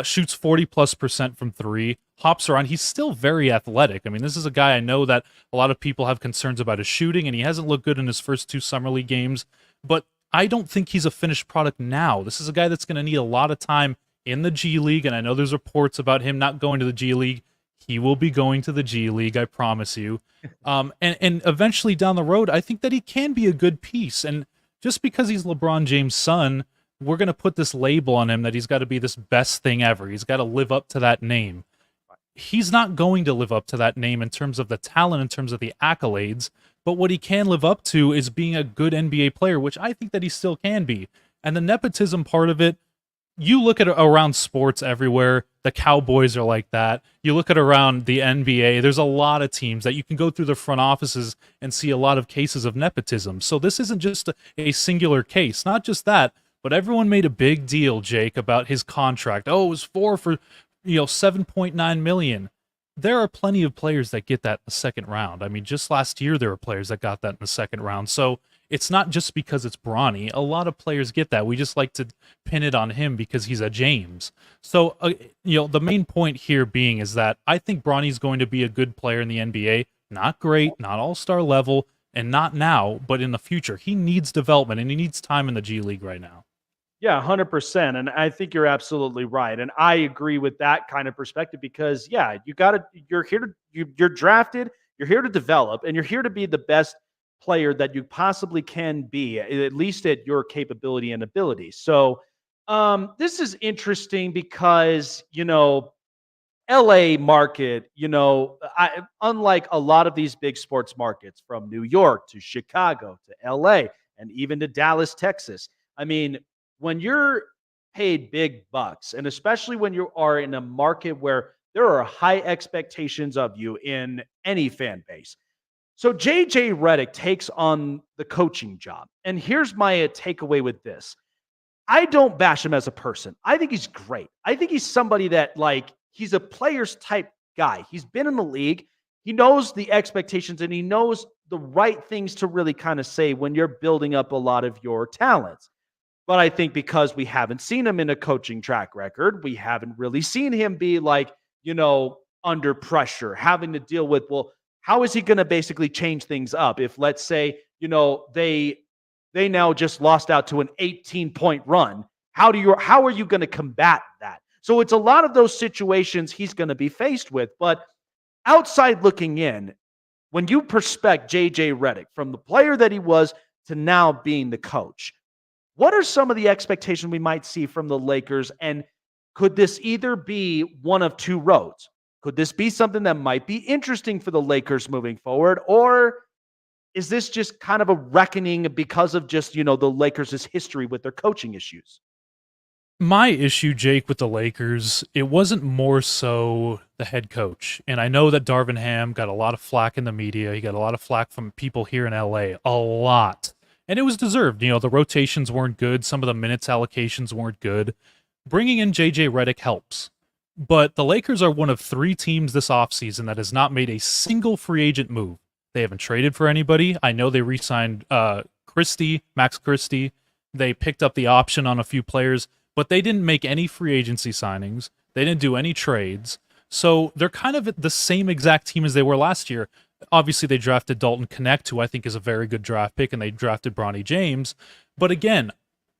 shoots 40+% from three, hops around. He's still very athletic. I mean, this is a guy I know that a lot of people have concerns about his shooting, and he hasn't looked good in his first 2 summer league games, but I don't think he's a finished product now. This is a guy that's going to need a lot of time in the G League, and I know there's reports about him not going to the G League. He will be going to the G League, I promise you. And eventually down the road, I think that he can be a good piece. And just because he's LeBron James' son, we're going to put this label on him that he's got to be this best thing ever. He's got to live up to that name. He's not going to live up to that name in terms of the talent, in terms of the accolades, but what he can live up to is being a good NBA player, which I think that he still can be. And the nepotism part of it, you look at around sports everywhere, the Cowboys are like that. You look at around the NBA, there's a lot of teams that you can go through the front offices and see a lot of cases of nepotism. So this isn't just a singular case. Not just that, but everyone made a big deal, Jake, about his contract. Oh, it was 4 for $7.9 million. There are plenty of players that get that in the second round. I mean, just last year there were players that got that in the second round. So it's not just because it's Bronny. A lot of players get that. We just like to pin it on him because he's a James. So, the main point here being is that I think Bronny's going to be a good player in the NBA. Not great, not all-star level, and not now, but in the future. He needs development, and he needs time in the G League right now. Yeah, 100%. And I think you're absolutely right. And I agree with that kind of perspective because, yeah, you're drafted, you're here to develop, and you're here to be the best player that you possibly can be, at least at your capability and ability. So this is interesting because, LA market, unlike a lot of these big sports markets from New York to Chicago to LA and even to Dallas, Texas, I mean, when you're paid big bucks, and especially when you are in a market where there are high expectations of you in any fan base. So JJ Redick takes on the coaching job. And here's my takeaway with this. I don't bash him as a person. I think he's great. I think he's somebody that, he's a player's type guy. He's been in the league. He knows the expectations and he knows the right things to really kind of say when you're building up a lot of your talents. But I think because we haven't seen him in a coaching track record, we haven't really seen him be under pressure, having to deal with, how is he going to basically change things up? If let's say, they now just lost out to an 18-point run, how are you going to combat that? So it's a lot of those situations he's going to be faced with. But outside looking in, when you perspect JJ Redick from the player that he was to now being the coach, what are some of the expectations we might see from the Lakers? And could this either be one of two roads? Could this be something that might be interesting for the Lakers moving forward? Or is this just kind of a reckoning because of just, the Lakers' history with their coaching issues? My issue, Jake, with the Lakers, it wasn't more so the head coach. And I know that Darvin Ham got a lot of flack in the media. He got a lot of flack from people here in LA. A lot. And it was deserved. The rotations weren't good. Some of the minutes allocations weren't good. Bringing in JJ Redick helps. But the Lakers are one of 3 teams this offseason that has not made a single free agent move. They haven't traded for anybody. I know they re-signed Max Christie. They picked up the option on a few players, but they didn't make any free agency signings. They didn't do any trades. So they're kind of the same exact team as they were last year. Obviously, they drafted Dalton Knecht, who I think is a very good draft pick, and they drafted Bronny James. But again,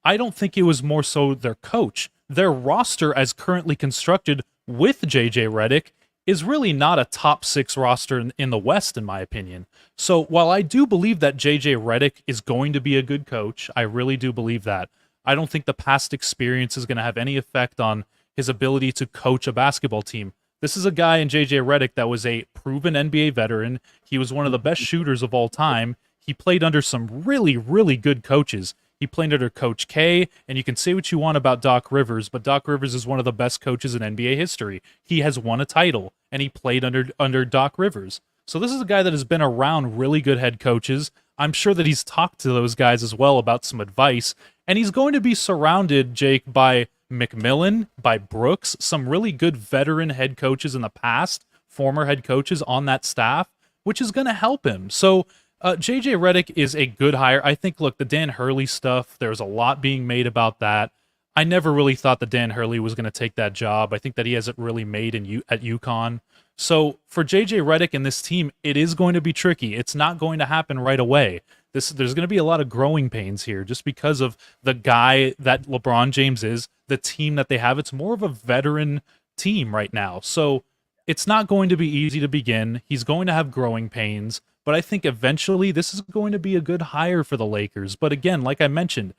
I don't think it was more so their coach. Their roster, as currently constructed with JJ Redick, is really not a top 6 roster in the West, in my opinion. So while I do believe that JJ Redick is going to be a good coach, I really do believe that. I don't think the past experience is going to have any effect on his ability to coach a basketball team. This is a guy in JJ Redick that was a proven NBA veteran. He was one of the best shooters of all time. He played under some really, really good coaches. He played under Coach K, and you can say what you want about Doc Rivers, but Doc Rivers is one of the best coaches in NBA history. He has won a title, and he played under Doc Rivers. So this is a guy that has been around really good head coaches. I'm sure that he's talked to those guys as well about some advice, and he's going to be surrounded, Jake, by McMillan, by Brooks, some really good veteran head coaches in the past, former head coaches on that staff, which is going to help him. So JJ Redick is a good hire. I think, look, the Dan Hurley stuff, there's a lot being made about that. I never really thought that Dan Hurley was going to take that job. I think that he hasn't really made at UConn. So for JJ Redick and this team, it is going to be tricky. It's not going to happen right away. There's going to be a lot of growing pains here just because of the guy that LeBron James is, the team that they have. It's more of a veteran team right now. So it's not going to be easy to begin. He's going to have growing pains, but I think eventually this is going to be a good hire for the Lakers. But again, like I mentioned,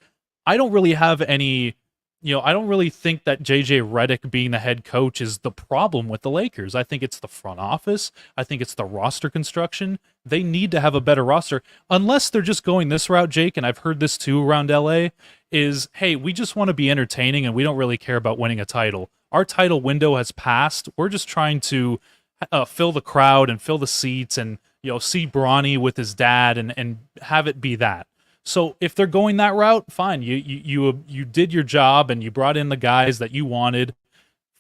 I don't really have any, I don't really think that JJ Redick being the head coach is the problem with the Lakers. I think it's the front office. I think it's the roster construction. They need to have a better roster, unless they're just going this route, Jake, and I've heard this too around LA, is, hey, we just want to be entertaining and we don't really care about winning a title. Our title window has passed. We're just trying to fill the crowd and fill the seats and, see Bronny with his dad and have it be that. So if they're going that route, fine. You did your job and you brought in the guys that you wanted,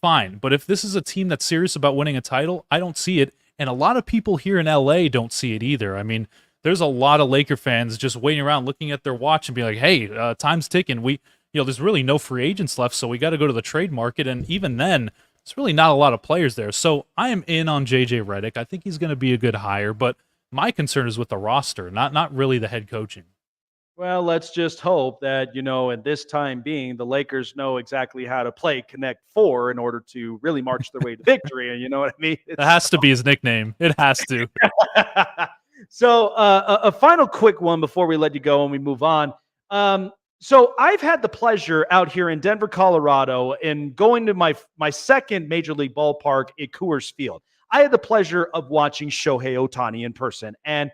fine. But if this is a team that's serious about winning a title, I don't see it. And a lot of people here in LA don't see it either. I mean, there's a lot of Laker fans just waiting around looking at their watch and be like, hey, time's ticking. There's really no free agents left, so we got to go to the trade market. And even then, it's really not a lot of players there. So I am in on JJ Redick. I think he's going to be a good hire, but my concern is with the roster, not really the head coaching. Well, let's just hope that, at this time being, the Lakers know exactly how to play Connect Four in order to really march their way to victory. And you know what I mean? It has to be his nickname. It has to. So a final quick one before we let you go and we move on. So I've had the pleasure out here in Denver, Colorado, and going to my second Major League ballpark at Coors Field. I had the pleasure of watching Shohei Ohtani in person, and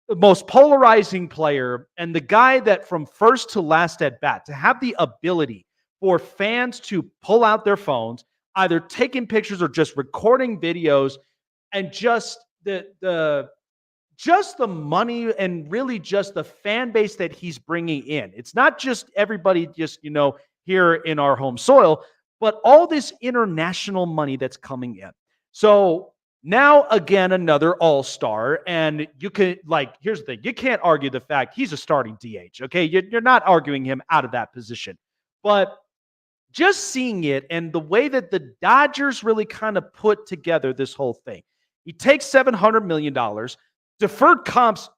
the most polarizing player and the guy that from first to last at bat, to have the ability for fans to pull out their phones, either taking pictures or just recording videos, and just the money and really just the fan base that he's bringing in. It's not just everybody just, here in our home soil, but all this international money that's coming in. So now, again, another all-star, and you can, here's the thing. You can't argue the fact he's a starting DH, okay? You're not arguing him out of that position. But just seeing it and the way that the Dodgers really kind of put together this whole thing. He takes $700 million, deferred comps,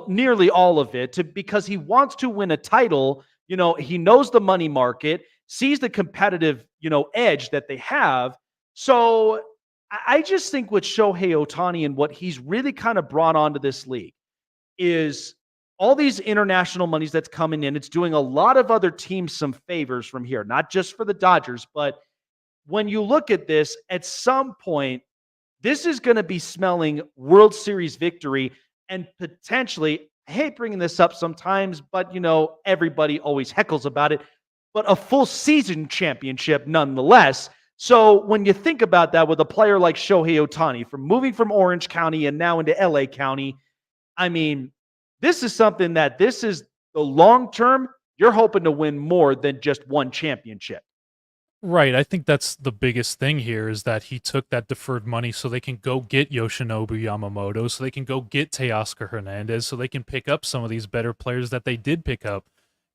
nearly all of it, because he wants to win a title. He knows the money market, sees the competitive, edge that they have. So I just think with Shohei Ohtani and what he's really kind of brought onto this league is all these international monies that's coming in. It's doing a lot of other teams some favors from here, not just for the Dodgers, but when you look at this, at some point, this is going to be smelling World Series victory and potentially, I hate bringing this up sometimes, but everybody always heckles about it, but a full season championship nonetheless. So when you think about that with a player like Shohei Ohtani, from moving from Orange County and now into LA County, I mean, this is something that this is the long term. You're hoping to win more than just one championship. Right. I think that's the biggest thing here is that he took that deferred money so they can go get Yoshinobu Yamamoto, so they can go get Teoscar Hernandez, so they can pick up some of these better players that they did pick up.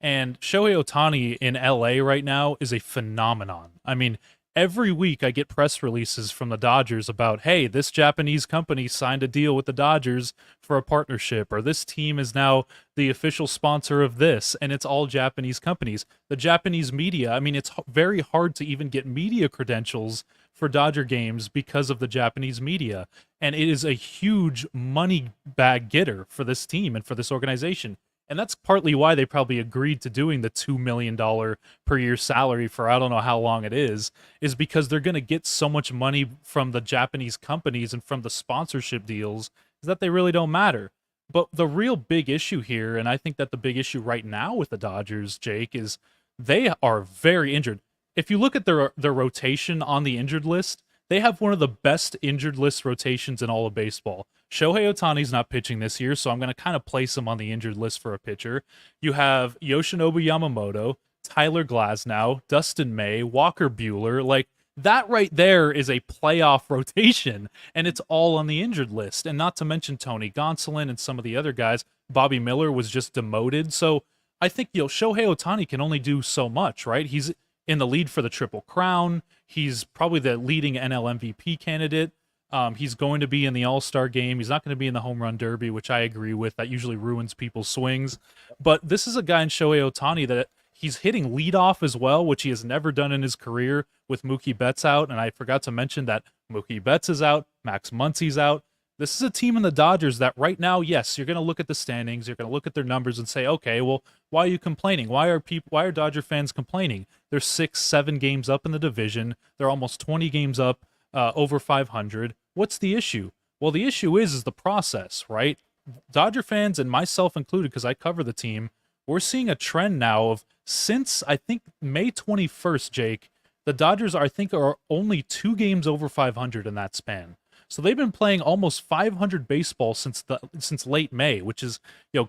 And Shohei Ohtani in LA right now is a phenomenon. I mean, every week I get press releases from the Dodgers about, hey, this Japanese company signed a deal with the Dodgers for a partnership, or this team is now the official sponsor of this, and it's all Japanese companies. The Japanese media, I mean, it's very hard to even get media credentials for Dodger games because of the Japanese media, and it is a huge money bag getter for this team and for this organization. And that's partly why they probably agreed to doing the $2 million per year salary for I don't know how long it is because they're going to get so much money from the Japanese companies and from the sponsorship deals that they really don't matter. But the real big issue here, and I think that the big issue right now with the Dodgers, Jake, is they are very injured. If you look at their rotation on the injured list, they have one of the best injured list rotations in all of baseball. Shohei Ohtani's not pitching this year, so I'm going to kind of place him on the injured list for a pitcher. You have Yoshinobu Yamamoto, Tyler Glasnow, Dustin May, Walker Buehler. Like, that right there is a playoff rotation, and it's all on the injured list. And not to mention Tony Gonsolin and some of the other guys. Bobby Miller was just demoted. So I think, Shohei Ohtani can only do so much, right? He's in the lead for the Triple Crown. He's probably the leading NL MVP candidate. He's going to be in the All-Star game. He's not going to be in the Home Run Derby, which I agree with. That usually ruins people's swings. But this is a guy in Shohei Ohtani that he's hitting leadoff as well, which he has never done in his career with Mookie Betts out. And I forgot to mention that Mookie Betts is out. Max Muncy's out. This is a team in the Dodgers that right now, yes, you're going to look at the standings, you're going to look at their numbers and say, okay, well, why are you complaining? Why are Dodger fans complaining? They're 6-7 games up in the division. They're almost 20 games up over 500. What's the issue? Well, the issue is the process, right? Dodger fans, and myself included, because I cover the team, we're seeing a trend now of since, I think, May 21st, Jake, the Dodgers, are only 2 games over 500 in that span. So they've been playing almost 500 baseball since late May, which is,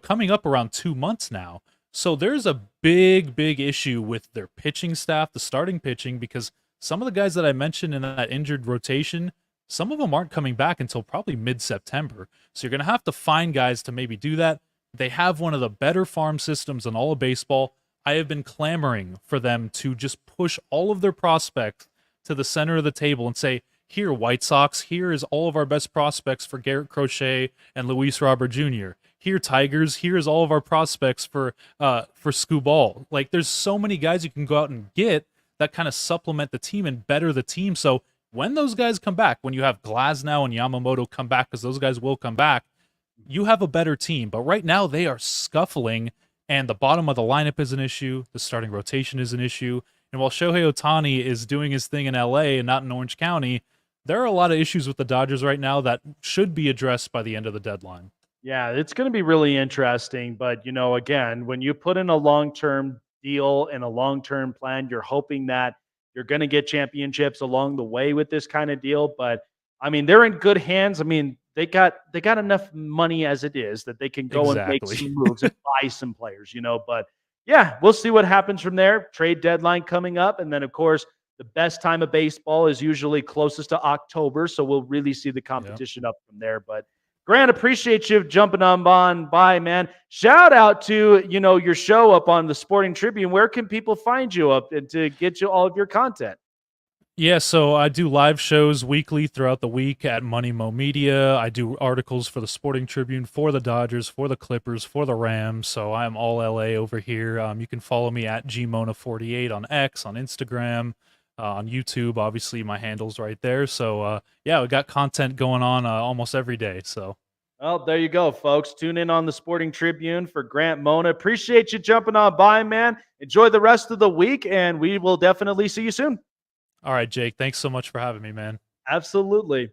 coming up around 2 months now. So there's a big issue with their pitching staff, the starting pitching, because some of the guys that I mentioned in that injured rotation, some of them aren't coming back until probably mid-September. So you're going to have to find guys to maybe do that. They have one of the better farm systems in all of baseball. I have been clamoring for them to just push all of their prospects to the center of the table and say, here, White Sox, here is all of our best prospects for Garrett Crochet and Luis Robert Jr. Here, Tigers, here is all of our prospects for Skubal. Like, there's so many guys you can go out and get that kind of supplement the team and better the team. So when those guys come back, when you have Glasnow and Yamamoto come back, because those guys will come back, you have a better team. But right now they are scuffling, and the bottom of the lineup is an issue. The starting rotation is an issue. And while Shohei Ohtani is doing his thing in LA and not in Orange County, there are a lot of issues with the Dodgers right now that should be addressed by the end of the deadline. Yeah, it's going to be really interesting. But, again, when you put in a long-term deal and a long-term plan, you're hoping that you're going to get championships along the way with this kind of deal. But, I mean, they're in good hands. I mean, they got enough money as it is that they can go and make some moves and buy some players, But, yeah, we'll see what happens from there. Trade deadline coming up. And then, of course, the best time of baseball is usually closest to October, so we'll really see the competition up from there. But Grant, appreciate you jumping on by, man. Shout out to, your show up on the Sporting Tribune. Where can people find you up and to get you all of your content? Yeah, so I do live shows weekly throughout the week at Money Mo Media. I do articles for the Sporting Tribune, for the Dodgers, for the Clippers, for the Rams. So I'm all LA over here. You can follow me at gmona48 on X, on Instagram. On YouTube, obviously, my handle's right there. So, yeah, we got content going on almost every day. So, well, there you go, folks. Tune in on the Sporting Tribune for Grant Mona. Appreciate you jumping on by, man. Enjoy the rest of the week, and we will definitely see you soon. All right, Jake. Thanks so much for having me, man. Absolutely.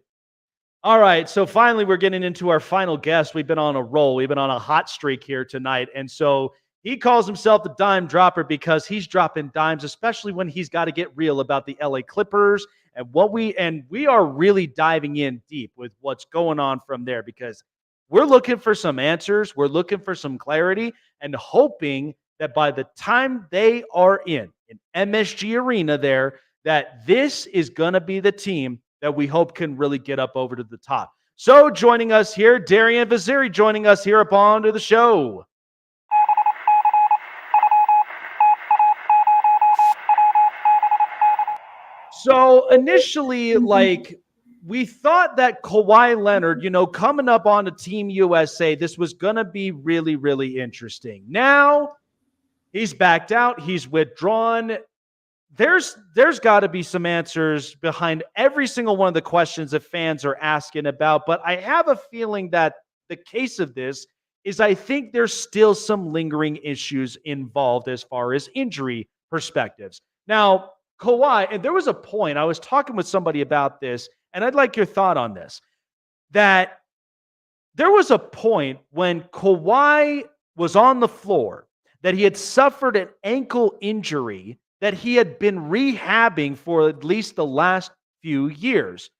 All right, so finally, we're getting into our final guest. We've been on a roll. We've been on a hot streak here tonight, and so he calls himself the dime dropper because he's dropping dimes, especially when he's got to get real about the LA Clippers and we are really diving in deep with what's going on from there because we're looking for some answers. We're looking for some clarity and hoping that by the time they are in MSG Arena there, that this is going to be the team that we hope can really get up over to the top. So joining us here, Darian Vaziri joining us here upon to the show. So initially, we thought that Kawhi Leonard, coming up on a Team USA, this was going to be really, really interesting. Now he's backed out. He's withdrawn. There's got to be some answers behind every single one of the questions that fans are asking about. But I have a feeling that the case of this is I think there's still some lingering issues involved as far as injury perspectives. Now, Kawhi, and there was a point, I was talking with somebody about this, and I'd like your thought on this, that there was a point when Kawhi was on the floor, that he had suffered an ankle injury that he had been rehabbing for at least the last few years.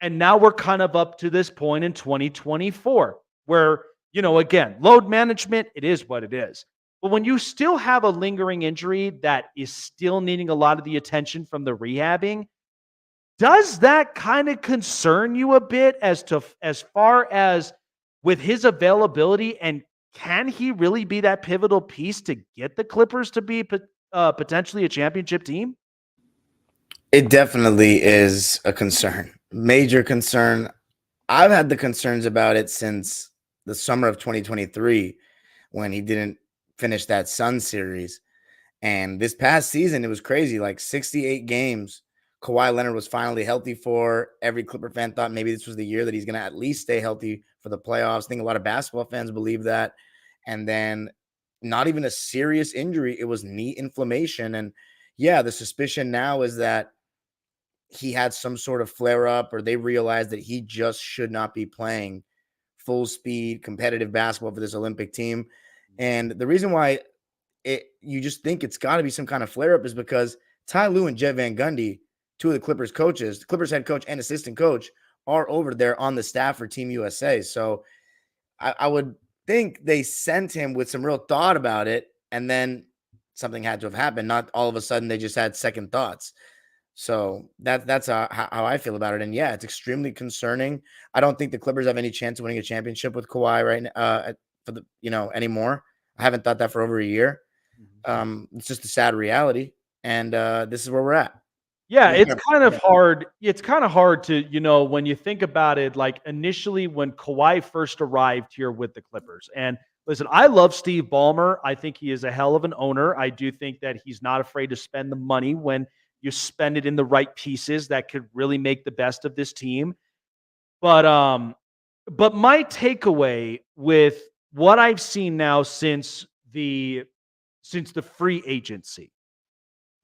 And now we're kind of up to this point in 2024 where, again, load management, it is what it is. But when you still have a lingering injury that is still needing a lot of the attention from the rehabbing, does that kind of concern you a bit as far as with his availability, and can he really be that pivotal piece to get the Clippers to be potentially a championship team? It definitely is a concern, major concern. I've had the concerns about it since the summer of 2023 when he didn't finish that Sun series. And this past season, it was crazy, like 68 games. Kawhi Leonard was finally healthy for. Every Clipper fan thought maybe this was the year that he's going to at least stay healthy for the playoffs. I think a lot of basketball fans believe that. And then not even a serious injury. It was knee inflammation. And yeah, the suspicion now is that he had some sort of flare up, or they realized that he just should not be playing full speed competitive basketball for this Olympic team. And the reason why you just think it's got to be some kind of flare up is because Ty Lue and Jeff Van Gundy, two of the Clippers coaches, the Clippers head coach and assistant coach, are over there on the staff for Team USA. So I would think they sent him with some real thought about it, and then something had to have happened. Not all of a sudden they just had second thoughts. So that's how I feel about it. And yeah, it's extremely concerning. I don't think the Clippers have any chance of winning a championship with Kawhi right now, anymore. I haven't thought that for over a year. It's just a sad reality. And this is where we're at. Yeah, it's kind of hard. It's kind of hard to, when you think about it, like initially when Kawhi first arrived here with the Clippers. And listen, I love Steve Ballmer. I think he is a hell of an owner. I do think that he's not afraid to spend the money when you spend it in the right pieces that could really make the best of this team. But my takeaway with what I've seen now since the free agency,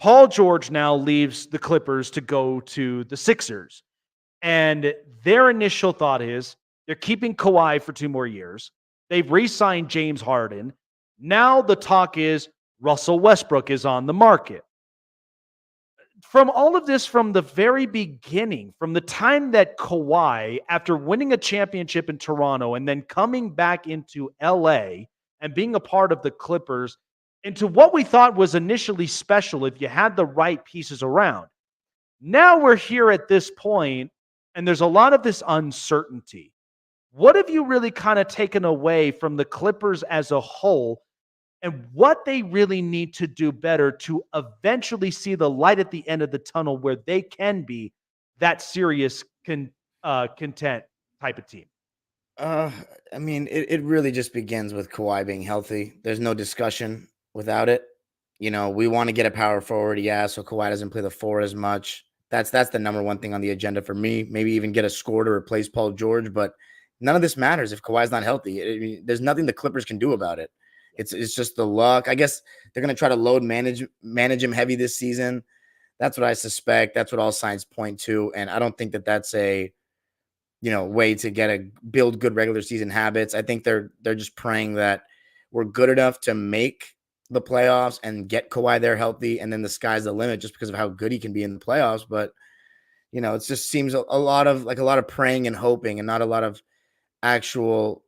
Paul George now leaves the Clippers to go to the Sixers. And their initial thought is they're keeping Kawhi for 2 more years. They've re-signed James Harden. Now the talk is Russell Westbrook is on the market. From all of this, from the very beginning, from the time that Kawhi, after winning a championship in Toronto and then coming back into LA and being a part of the Clippers, into what we thought was initially special if you had the right pieces around. Now we're here at this point, and there's a lot of this uncertainty. What have you really kind of taken away from the Clippers as a whole, and what they really need to do better to eventually see the light at the end of the tunnel where they can be that serious content type of team? I mean, it really just begins with Kawhi being healthy. There's no discussion without it. We want to get a power forward, yeah, so Kawhi doesn't play the 4 as much. That's the number one thing on the agenda for me. Maybe even get a score to replace Paul George, but none of this matters if Kawhi's not healthy. There's nothing the Clippers can do about it. It's just the luck. I guess they're going to try to load manage him heavy this season. That's what I suspect. That's what all signs point to. And I don't think that that's a, way to build good regular season habits. I think they're just praying that we're good enough to make the playoffs and get Kawhi there healthy. And then the sky's the limit just because of how good he can be in the playoffs. But, it just seems a lot of praying and hoping and not a lot of actual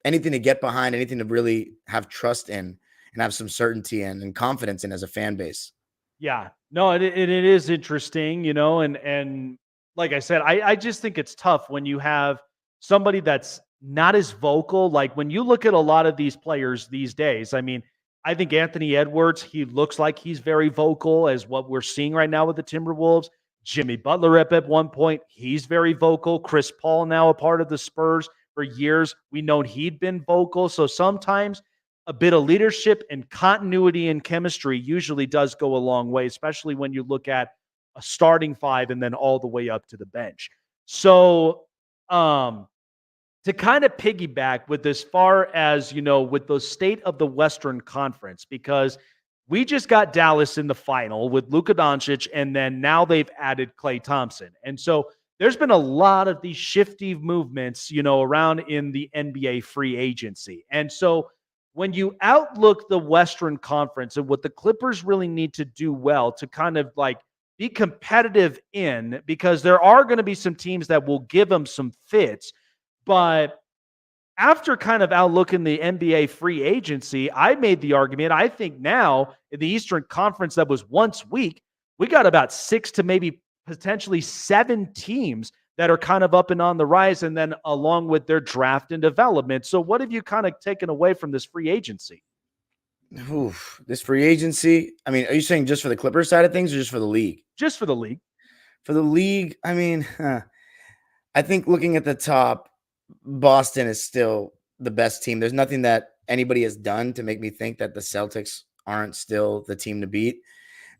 anything to get behind, anything to really have trust in and have some certainty in and confidence in as a fan base. Yeah, no, it is interesting, and like I said, I just think it's tough when you have somebody that's not as vocal. Like when you look at a lot of these players these days, I mean, I think Anthony Edwards, he looks like he's very vocal as what we're seeing right now with the Timberwolves. Jimmy Butler at one point, he's very vocal. Chris Paul now a part of the Spurs. For years, we know he'd been vocal. So sometimes a bit of leadership and continuity and chemistry usually does go a long way, especially when you look at a starting 5 and then all the way up to the bench. So to kind of piggyback with as far as, with the state of the Western Conference, because we just got Dallas in the final with Luka Doncic, and then now they've added Klay Thompson. And so there's been a lot of these shifty movements, around in the NBA free agency. And so when you outlook the Western Conference and what the Clippers really need to do well to kind of like be competitive in, because there are going to be some teams that will give him some fits. But after kind of outlooking the NBA free agency, I made the argument. I think now in the Eastern Conference that was once weak, we got about 6 to maybe potentially 7 teams that are kind of up and on the rise, and then along with their draft and development. So what have you kind of taken away from this free agency? Oof, this free agency. I mean, are you saying just for the Clippers side of things or just for the league? Just for the league. For the league, I mean, I think looking at the top, Boston is still the best team. There's nothing that anybody has done to make me think that the Celtics aren't still the team to beat.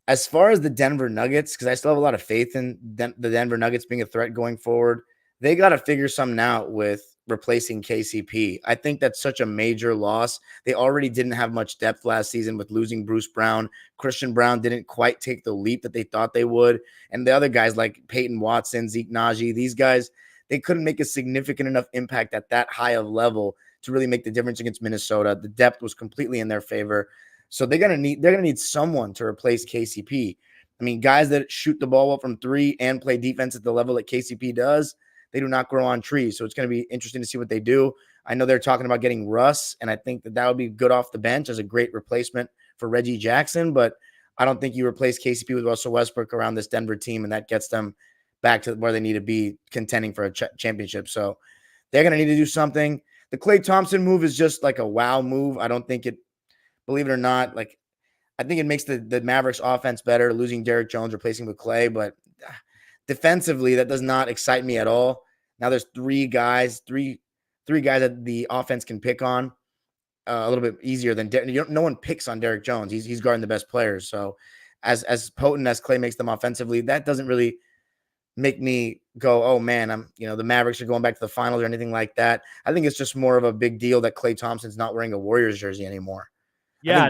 As far as the Denver Nuggets, because I still have a lot of faith in the Denver Nuggets being a threat going forward, they got to figure something out with replacing KCP. I think that's such a major loss. They already didn't have much depth last season with losing Bruce Brown. Christian Brown didn't quite take the leap that they thought they would. And the other guys like Peyton Watson, Zeke Naji, these guys, they couldn't make a significant enough impact at that high of level to really make the difference against Minnesota. The depth was completely in their favor. So they're gonna need someone to replace KCP. I mean, guys that shoot the ball well from 3 and play defense at the level that KCP does, they do not grow on trees. So it's going to be interesting to see what they do. I know they're talking about getting Russ, and I think that would be good off the bench as a great replacement for Reggie Jackson. But I don't think you replace KCP with Russell Westbrook around this Denver team, and that gets them back to where they need to be, contending for a championship. So they're going to need to do something. The Klay Thompson move is just like a wow move. I don't think it, believe it or not, like I think it makes the Mavericks offense better, losing Derrick Jones, replacing with Klay, but defensively, that does not excite me at all. Now there's three guys that the offense can pick on a little bit easier than no one picks on Derrick Jones. He's guarding the best players. So as potent as Klay makes them offensively, that doesn't really make me go, oh man, the Mavericks are going back to the finals or anything like that. I think it's just more of a big deal that Klay Thompson's not wearing a Warriors jersey anymore. Yeah,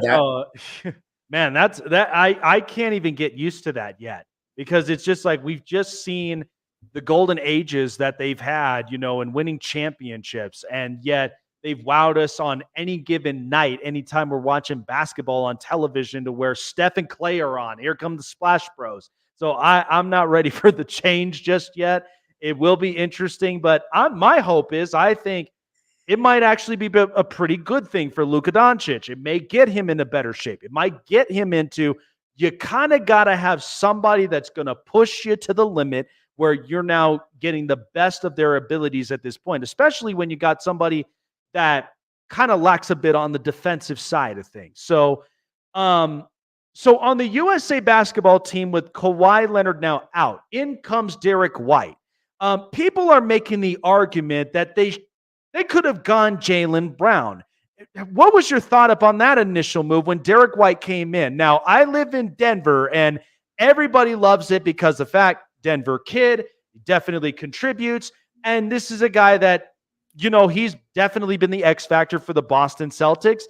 man, I can't even get used to that yet, because it's just like we've just seen the golden ages that they've had, and winning championships, and yet they've wowed us on any given night, anytime we're watching basketball on television, to where Steph and Klay are on. Here come the Splash Bros. So I'm not ready for the change just yet. It will be interesting, but my hope is, I think it might actually be a pretty good thing for Luka Doncic. It may get him into better shape. It might get him into, you kind of got to have somebody that's going to push you to the limit, where you're now getting the best of their abilities at this point, especially when you got somebody that kind of lacks a bit on the defensive side of things. So on the USA basketball team, with Kawhi Leonard now out, in comes Derek White. People are making the argument that they could have gone Jaylen Brown. What was your thought upon that initial move when Derek White came in? Now, I live in Denver, and everybody loves it because the fact, Denver kid, definitely contributes. And this is a guy that, he's definitely been the X factor for the Boston Celtics.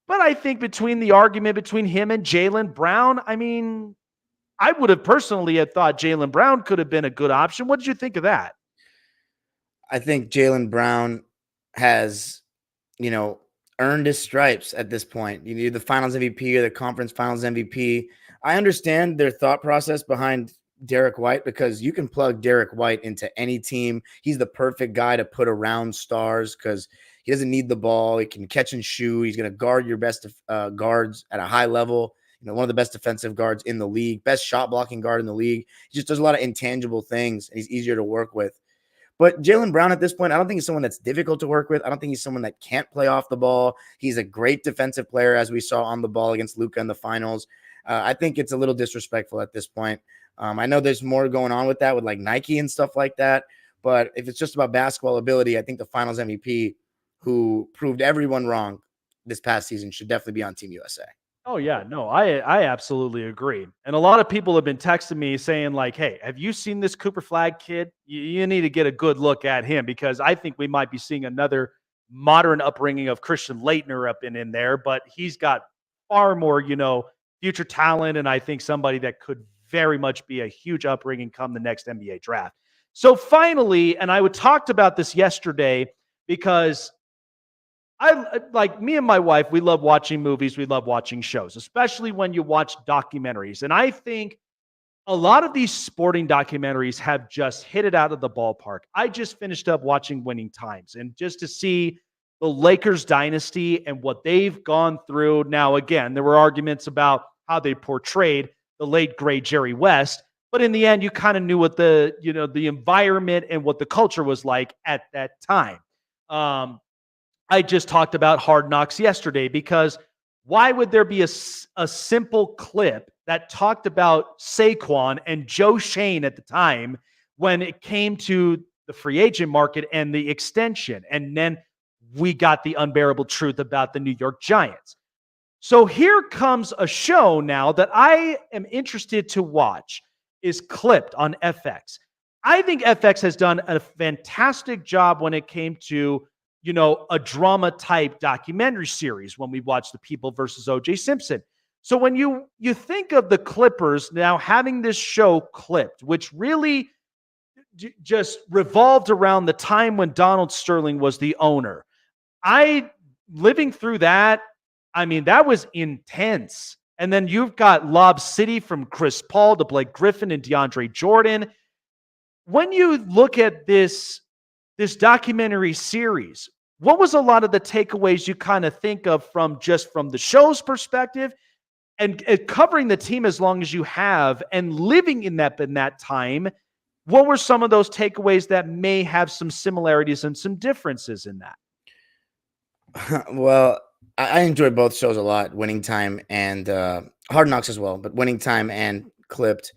But I think between the argument between him and Jaylen Brown, I mean, I would have personally had thought Jaylen Brown could have been a good option. What did you think of that? I think Jaylen Brown has, earned his stripes at this point. You need the finals MVP or the conference finals MVP. I understand their thought process behind Derek White, because you can plug Derek White into any team. He's the perfect guy to put around stars because he doesn't need the ball. He can catch and shoot. He's going to guard your best guards at a high level. One of the best defensive guards in the league, best shot blocking guard in the league. He just does a lot of intangible things, and he's easier to work with. But Jaylen Brown at this point, I don't think he's someone that's difficult to work with. I don't think he's someone that can't play off the ball. He's a great defensive player, as we saw on the ball against Luka in the finals. I think it's a little disrespectful at this point. I know there's more going on with that, with like Nike and stuff like that. But if it's just about basketball ability, I think the finals MVP, who proved everyone wrong this past season, should definitely be on Team USA. Oh, yeah. No, I absolutely agree. And a lot of people have been texting me saying, like, hey, have you seen this Cooper Flag kid? You need to get a good look at him, because I think we might be seeing another modern upbringing of Christian Laettner up in there. But he's got far more, future talent, and I think somebody that could very much be a huge upbringing come the next NBA draft. So finally, and I talked about this yesterday, because me and my wife, we love watching movies. We love watching shows, especially when you watch documentaries. And I think a lot of these sporting documentaries have just hit it out of the ballpark. I just finished up watching Winning Times, and just to see the Lakers dynasty and what they've gone through. Now, again, there were arguments about how they portrayed the late great Jerry West, but in the end, you kind of knew what the environment and what the culture was like at that time. I just talked about Hard Knocks yesterday, because why would there be a simple clip that talked about Saquon and Joe Shane at the time when it came to the free agent market and the extension? And then we got the unbearable truth about the New York Giants. So here comes a show now that I am interested to watch, is Clipped on FX. I think FX has done a fantastic job when it came to, a drama type documentary series when we watched The People versus O.J. Simpson. So when you think of the Clippers now having this show Clipped, which really just revolved around the time when Donald Sterling was the owner, living through that, I mean, that was intense. And then you've got Lob City from Chris Paul to Blake Griffin and DeAndre Jordan. When you look at this documentary series, what was a lot of the takeaways you kind of think of from the show's perspective, and covering the team as long as you have and living in that time? What were some of those takeaways that may have some similarities and some differences in that? Well, I enjoy both shows a lot, Winning Time and Hard Knocks as well, but Winning Time and Clipped.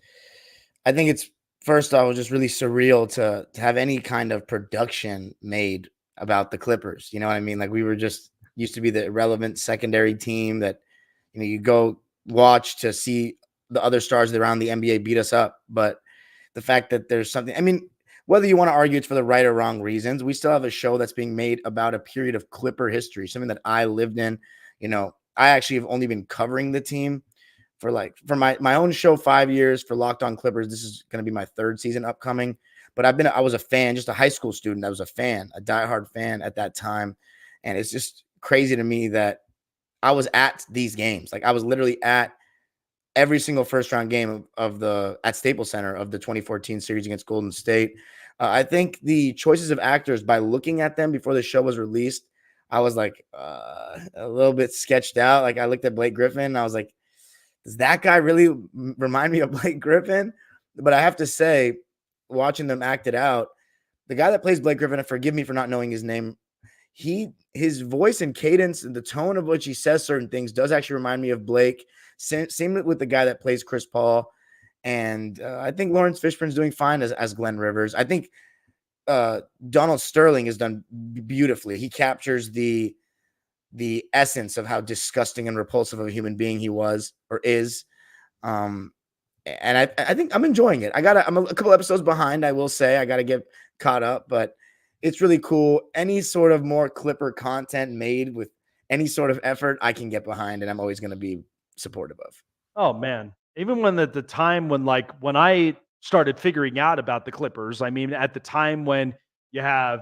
I think it's, first off, it was just really surreal to have any kind of production made about the Clippers. You know what I mean? Like, we were just used to be the irrelevant secondary team that, you go watch to see the other stars around the NBA beat us up. But the fact that there's something, I mean, whether you want to argue it's for the right or wrong reasons, we still have a show that's being made about a period of Clipper history, something that I lived in. I actually have only been covering the team for my own show 5 years. For Locked On Clippers, this is going to be my third season upcoming. But I was a fan, just a high school student. I was a fan, a diehard fan at that time. And it's just crazy to me that I was at these games. Like, I was literally at every single first round game at Staples Center of the 2014 series against Golden State. I think the choices of actors, by looking at them before the show was released, I was like a little bit sketched out. Like, I looked at Blake Griffin and I was like, does that guy really remind me of Blake Griffin? But I have to say, watching them act it out, the guy that plays Blake Griffin, and forgive me for not knowing his name, his voice and cadence and the tone of which he says certain things does actually remind me of Blake. Same with the guy that plays Chris Paul. And I think Lawrence Fishburne's doing fine as Glenn Rivers. I think Donald Sterling has done beautifully. He captures the essence of how disgusting and repulsive of a human being he was or is. And I think I'm enjoying it. I'm a couple episodes behind, I will say. I got to get caught up, but it's really cool. Any sort of more Clipper content made with any sort of effort, I can get behind, and I'm always going to be supportive of. Oh, man. Even when at the time when I started figuring out about the Clippers, I mean, at the time when you have,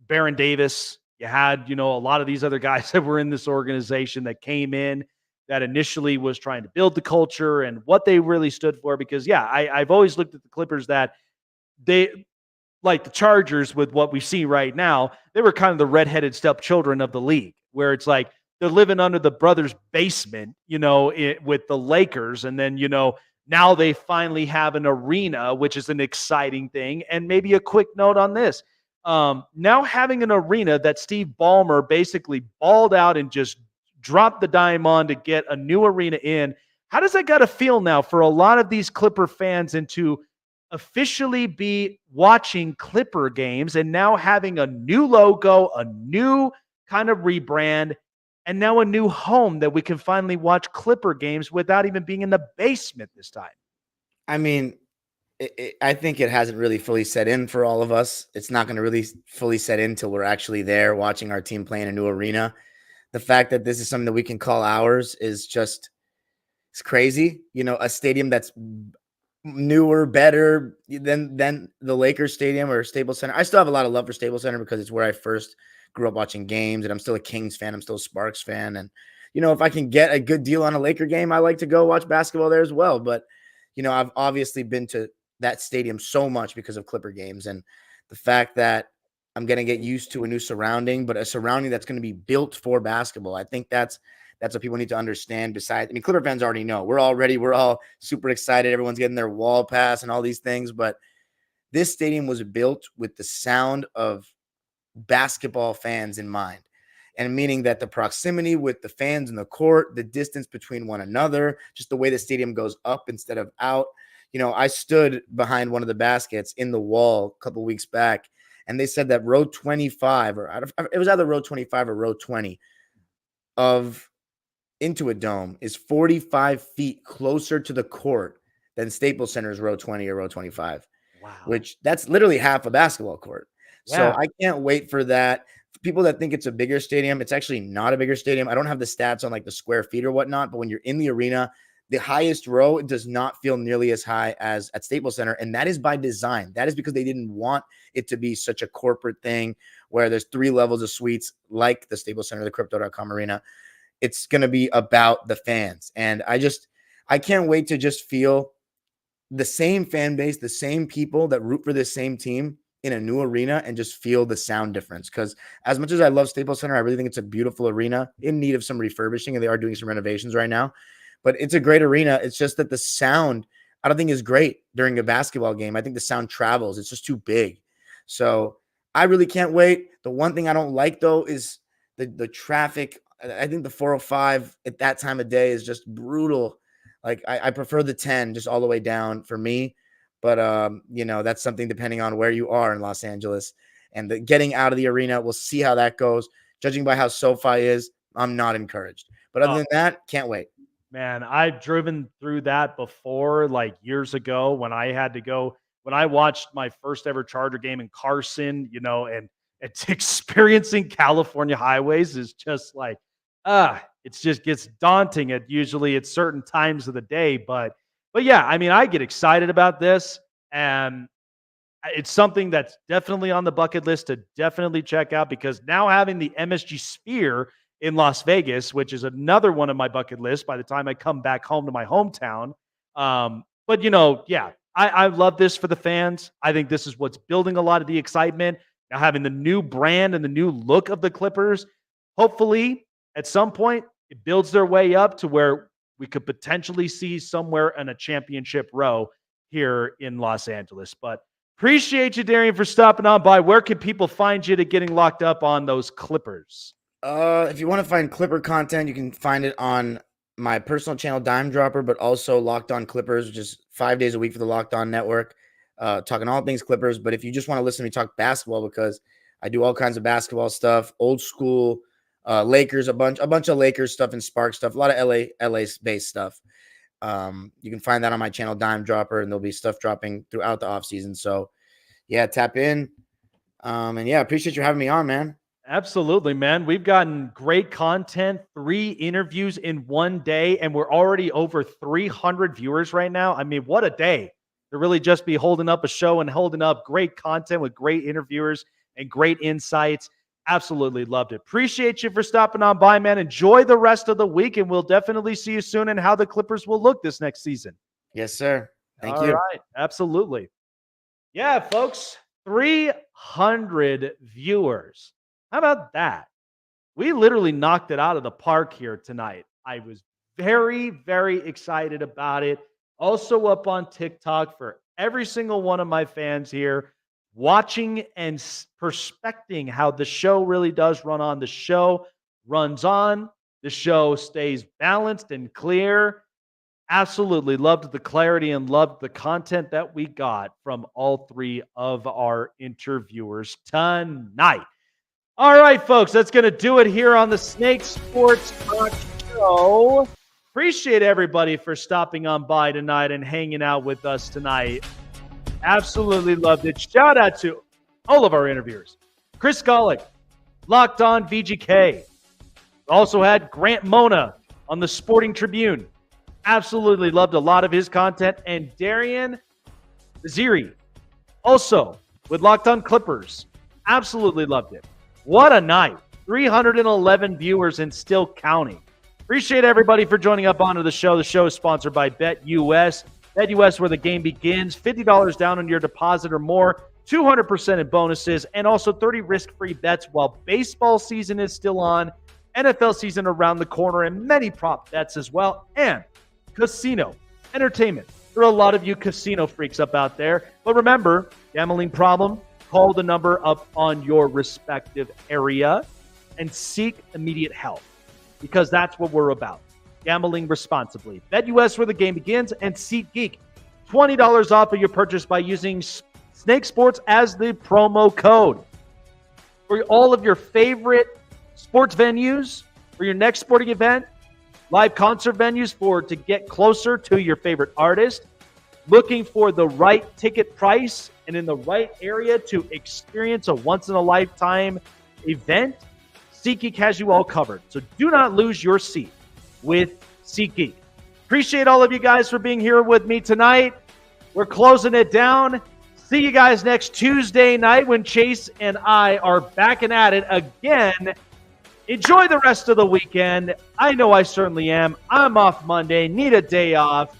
Baron Davis, you had, a lot of these other guys that were in this organization that came in that initially was trying to build the culture and what they really stood for. Because, I've always looked at the Clippers that they, like the Chargers with what we see right now, they were kind of the redheaded stepchildren of the league, where it's like they're living under the brothers' basement, with the Lakers. And then, now they finally have an arena, which is an exciting thing. And maybe a quick note on this. Now having an arena that Steve Ballmer basically balled out and just dropped the dime on to get a new arena in. How does that got to feel now for a lot of these Clipper fans, and to officially be watching Clipper games and now having a new logo, a new kind of rebrand, and now a new home that we can finally watch Clipper games without even being in the basement this time? I mean, I think it hasn't really fully set in for all of us. It's not going to really fully set in until we're actually there watching our team play in a new arena. The fact that this is something that we can call ours is just, it's crazy. A stadium that's newer, better than the Lakers stadium or Staples Center. I still have a lot of love for Staples Center because it's where I first grew up watching games, and I'm still a Kings fan. I'm still a Sparks fan. And if I can get a good deal on a Laker game, I like to go watch basketball there as well. But, I've obviously been to that stadium so much because of Clipper games, and the fact that I'm going to get used to a new surrounding, but a surrounding that's going to be built for basketball. I think that's what people need to understand. Besides, Clipper fans already know. We're all super excited. Everyone's getting their wall pass and all these things, but this stadium was built with the sound of basketball fans in mind, and meaning that the proximity with the fans in the court, the distance between one another, just the way the stadium goes up instead of out. I stood behind one of the baskets in the wall a couple weeks back, and they said that row 25, it was either row 25 or row 20 of Intuit Dome is 45 feet closer to the court than Staples Center's row 20 or row 25. Wow. Which that's literally half a basketball court. Yeah. So I can't wait for that. People that think it's a bigger stadium, it's actually not a bigger stadium. I don't have the stats on like the square feet or whatnot, but when you're in the arena, the highest row, it does not feel nearly as high as at Staples Center. And that is by design. That is because they didn't want it to be such a corporate thing where there's 3 levels of suites like the Staples Center, the Crypto.com arena. It's going to be about the fans. And I can't wait to just feel the same fan base, the same people that root for this same team in a new arena and just feel the sound difference. Because as much as I love Staples Center, I really think it's a beautiful arena in need of some refurbishing, and they are doing some renovations right now. But it's a great arena. It's just that the sound, I don't think is great during a basketball game. I think the sound travels. It's just too big. So I really can't wait. The one thing I don't like, though, is the traffic. I think the 405 at that time of day is just brutal. Like I prefer the 10 just all the way down for me. But, that's something depending on where you are in Los Angeles. And the getting out of the arena, we'll see how that goes. Judging by how SoFi is, I'm not encouraged. But other than that, can't wait. Man, I've driven through that before, like years ago when I had to go, when I watched my first ever Charger game in Carson, and it's experiencing California highways is just like, it just gets daunting at certain times of the day. But yeah, I get excited about this, and it's something that's definitely on the bucket list to definitely check out, because now having the MSG Sphere in Las Vegas, which is another one of my bucket lists by the time I come back home to my hometown. But yeah, I love this for the fans. I think this is what's building a lot of the excitement. Now having the new brand and the new look of the Clippers, hopefully at some point it builds their way up to where we could potentially see somewhere in a championship row here in Los Angeles. But appreciate you, Darian, for stopping on by. Where can people find you to getting locked up on those Clippers? If you want to find Clipper content, you can find it on my personal channel, Dime Dropper, but also Locked On Clippers, which is 5 days a week for the Locked On Network, talking all things Clippers. But if you just want to listen to me talk basketball, because I do all kinds of basketball stuff, old school, Lakers, a bunch of Lakers stuff and Spark stuff, a lot of LA based stuff. You can find that on my channel, Dime Dropper, and there'll be stuff dropping throughout the offseason. So yeah, tap in. And yeah, appreciate you having me on, man. Absolutely, man. We've gotten great content, 3 interviews in one day, and we're already over 300 viewers right now. What a day to really just be holding up a show and holding up great content with great interviewers and great insights. Absolutely loved it. Appreciate you for stopping on by, man. Enjoy the rest of the week, and we'll definitely see you soon and how the Clippers will look this next season. Yes, sir. Thank you. All right. Absolutely. Yeah, folks, 300 viewers. How about that? We literally knocked it out of the park here tonight. I was very, very excited about it. Also up on TikTok for every single one of my fans here, watching and perspecting how the show really does run on. The show runs on. The show stays balanced and clear. Absolutely loved the clarity and loved the content that we got from all 3 of our interviewers tonight. All right, folks, that's going to do it here on the Snake Sports Talk Show. Appreciate everybody for stopping on by tonight and hanging out with us tonight. Absolutely loved it. Shout out to all of our interviewers. Chris Golick, Locked On VGK. Also had Grant Mona on the Sporting Tribune. Absolutely loved a lot of his content. And Darian Ziri, also with Locked On Clippers. Absolutely loved it. What a night. 311 viewers and still counting. Appreciate everybody for joining up onto the show. The show is sponsored by BetUS. BetUS, where the game begins. $50 down on your deposit or more. 200% in bonuses. And also 30 risk-free bets while baseball season is still on. NFL season around the corner. And many prop bets as well. And casino, entertainment. There are a lot of you casino freaks up out there. But remember, gambling problem, call the number up on your respective area and seek immediate help. Because that's what we're about. Gambling responsibly. BetUS, where the game begins, and SeatGeek. $20 off of your purchase by using Snake Sports as the promo code. For all of your favorite sports venues, for your next sporting event, live concert venues to get closer to your favorite artist, looking for the right ticket price and in the right area to experience a once-in-a-lifetime event, SeatGeek has you all covered. So do not lose your seat with SeatGeek. Appreciate all of you guys for being here with me tonight. We're closing it down. See you guys next Tuesday night when Chase and I are back and at it again. Enjoy the rest of the weekend. I know I certainly am. I'm off Monday. Need a day off.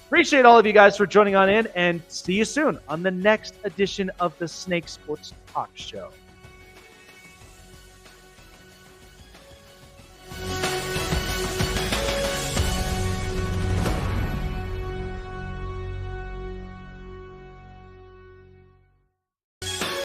Appreciate all of you guys for joining on in, and see you soon on the next edition of the Snake Sports Talk Show.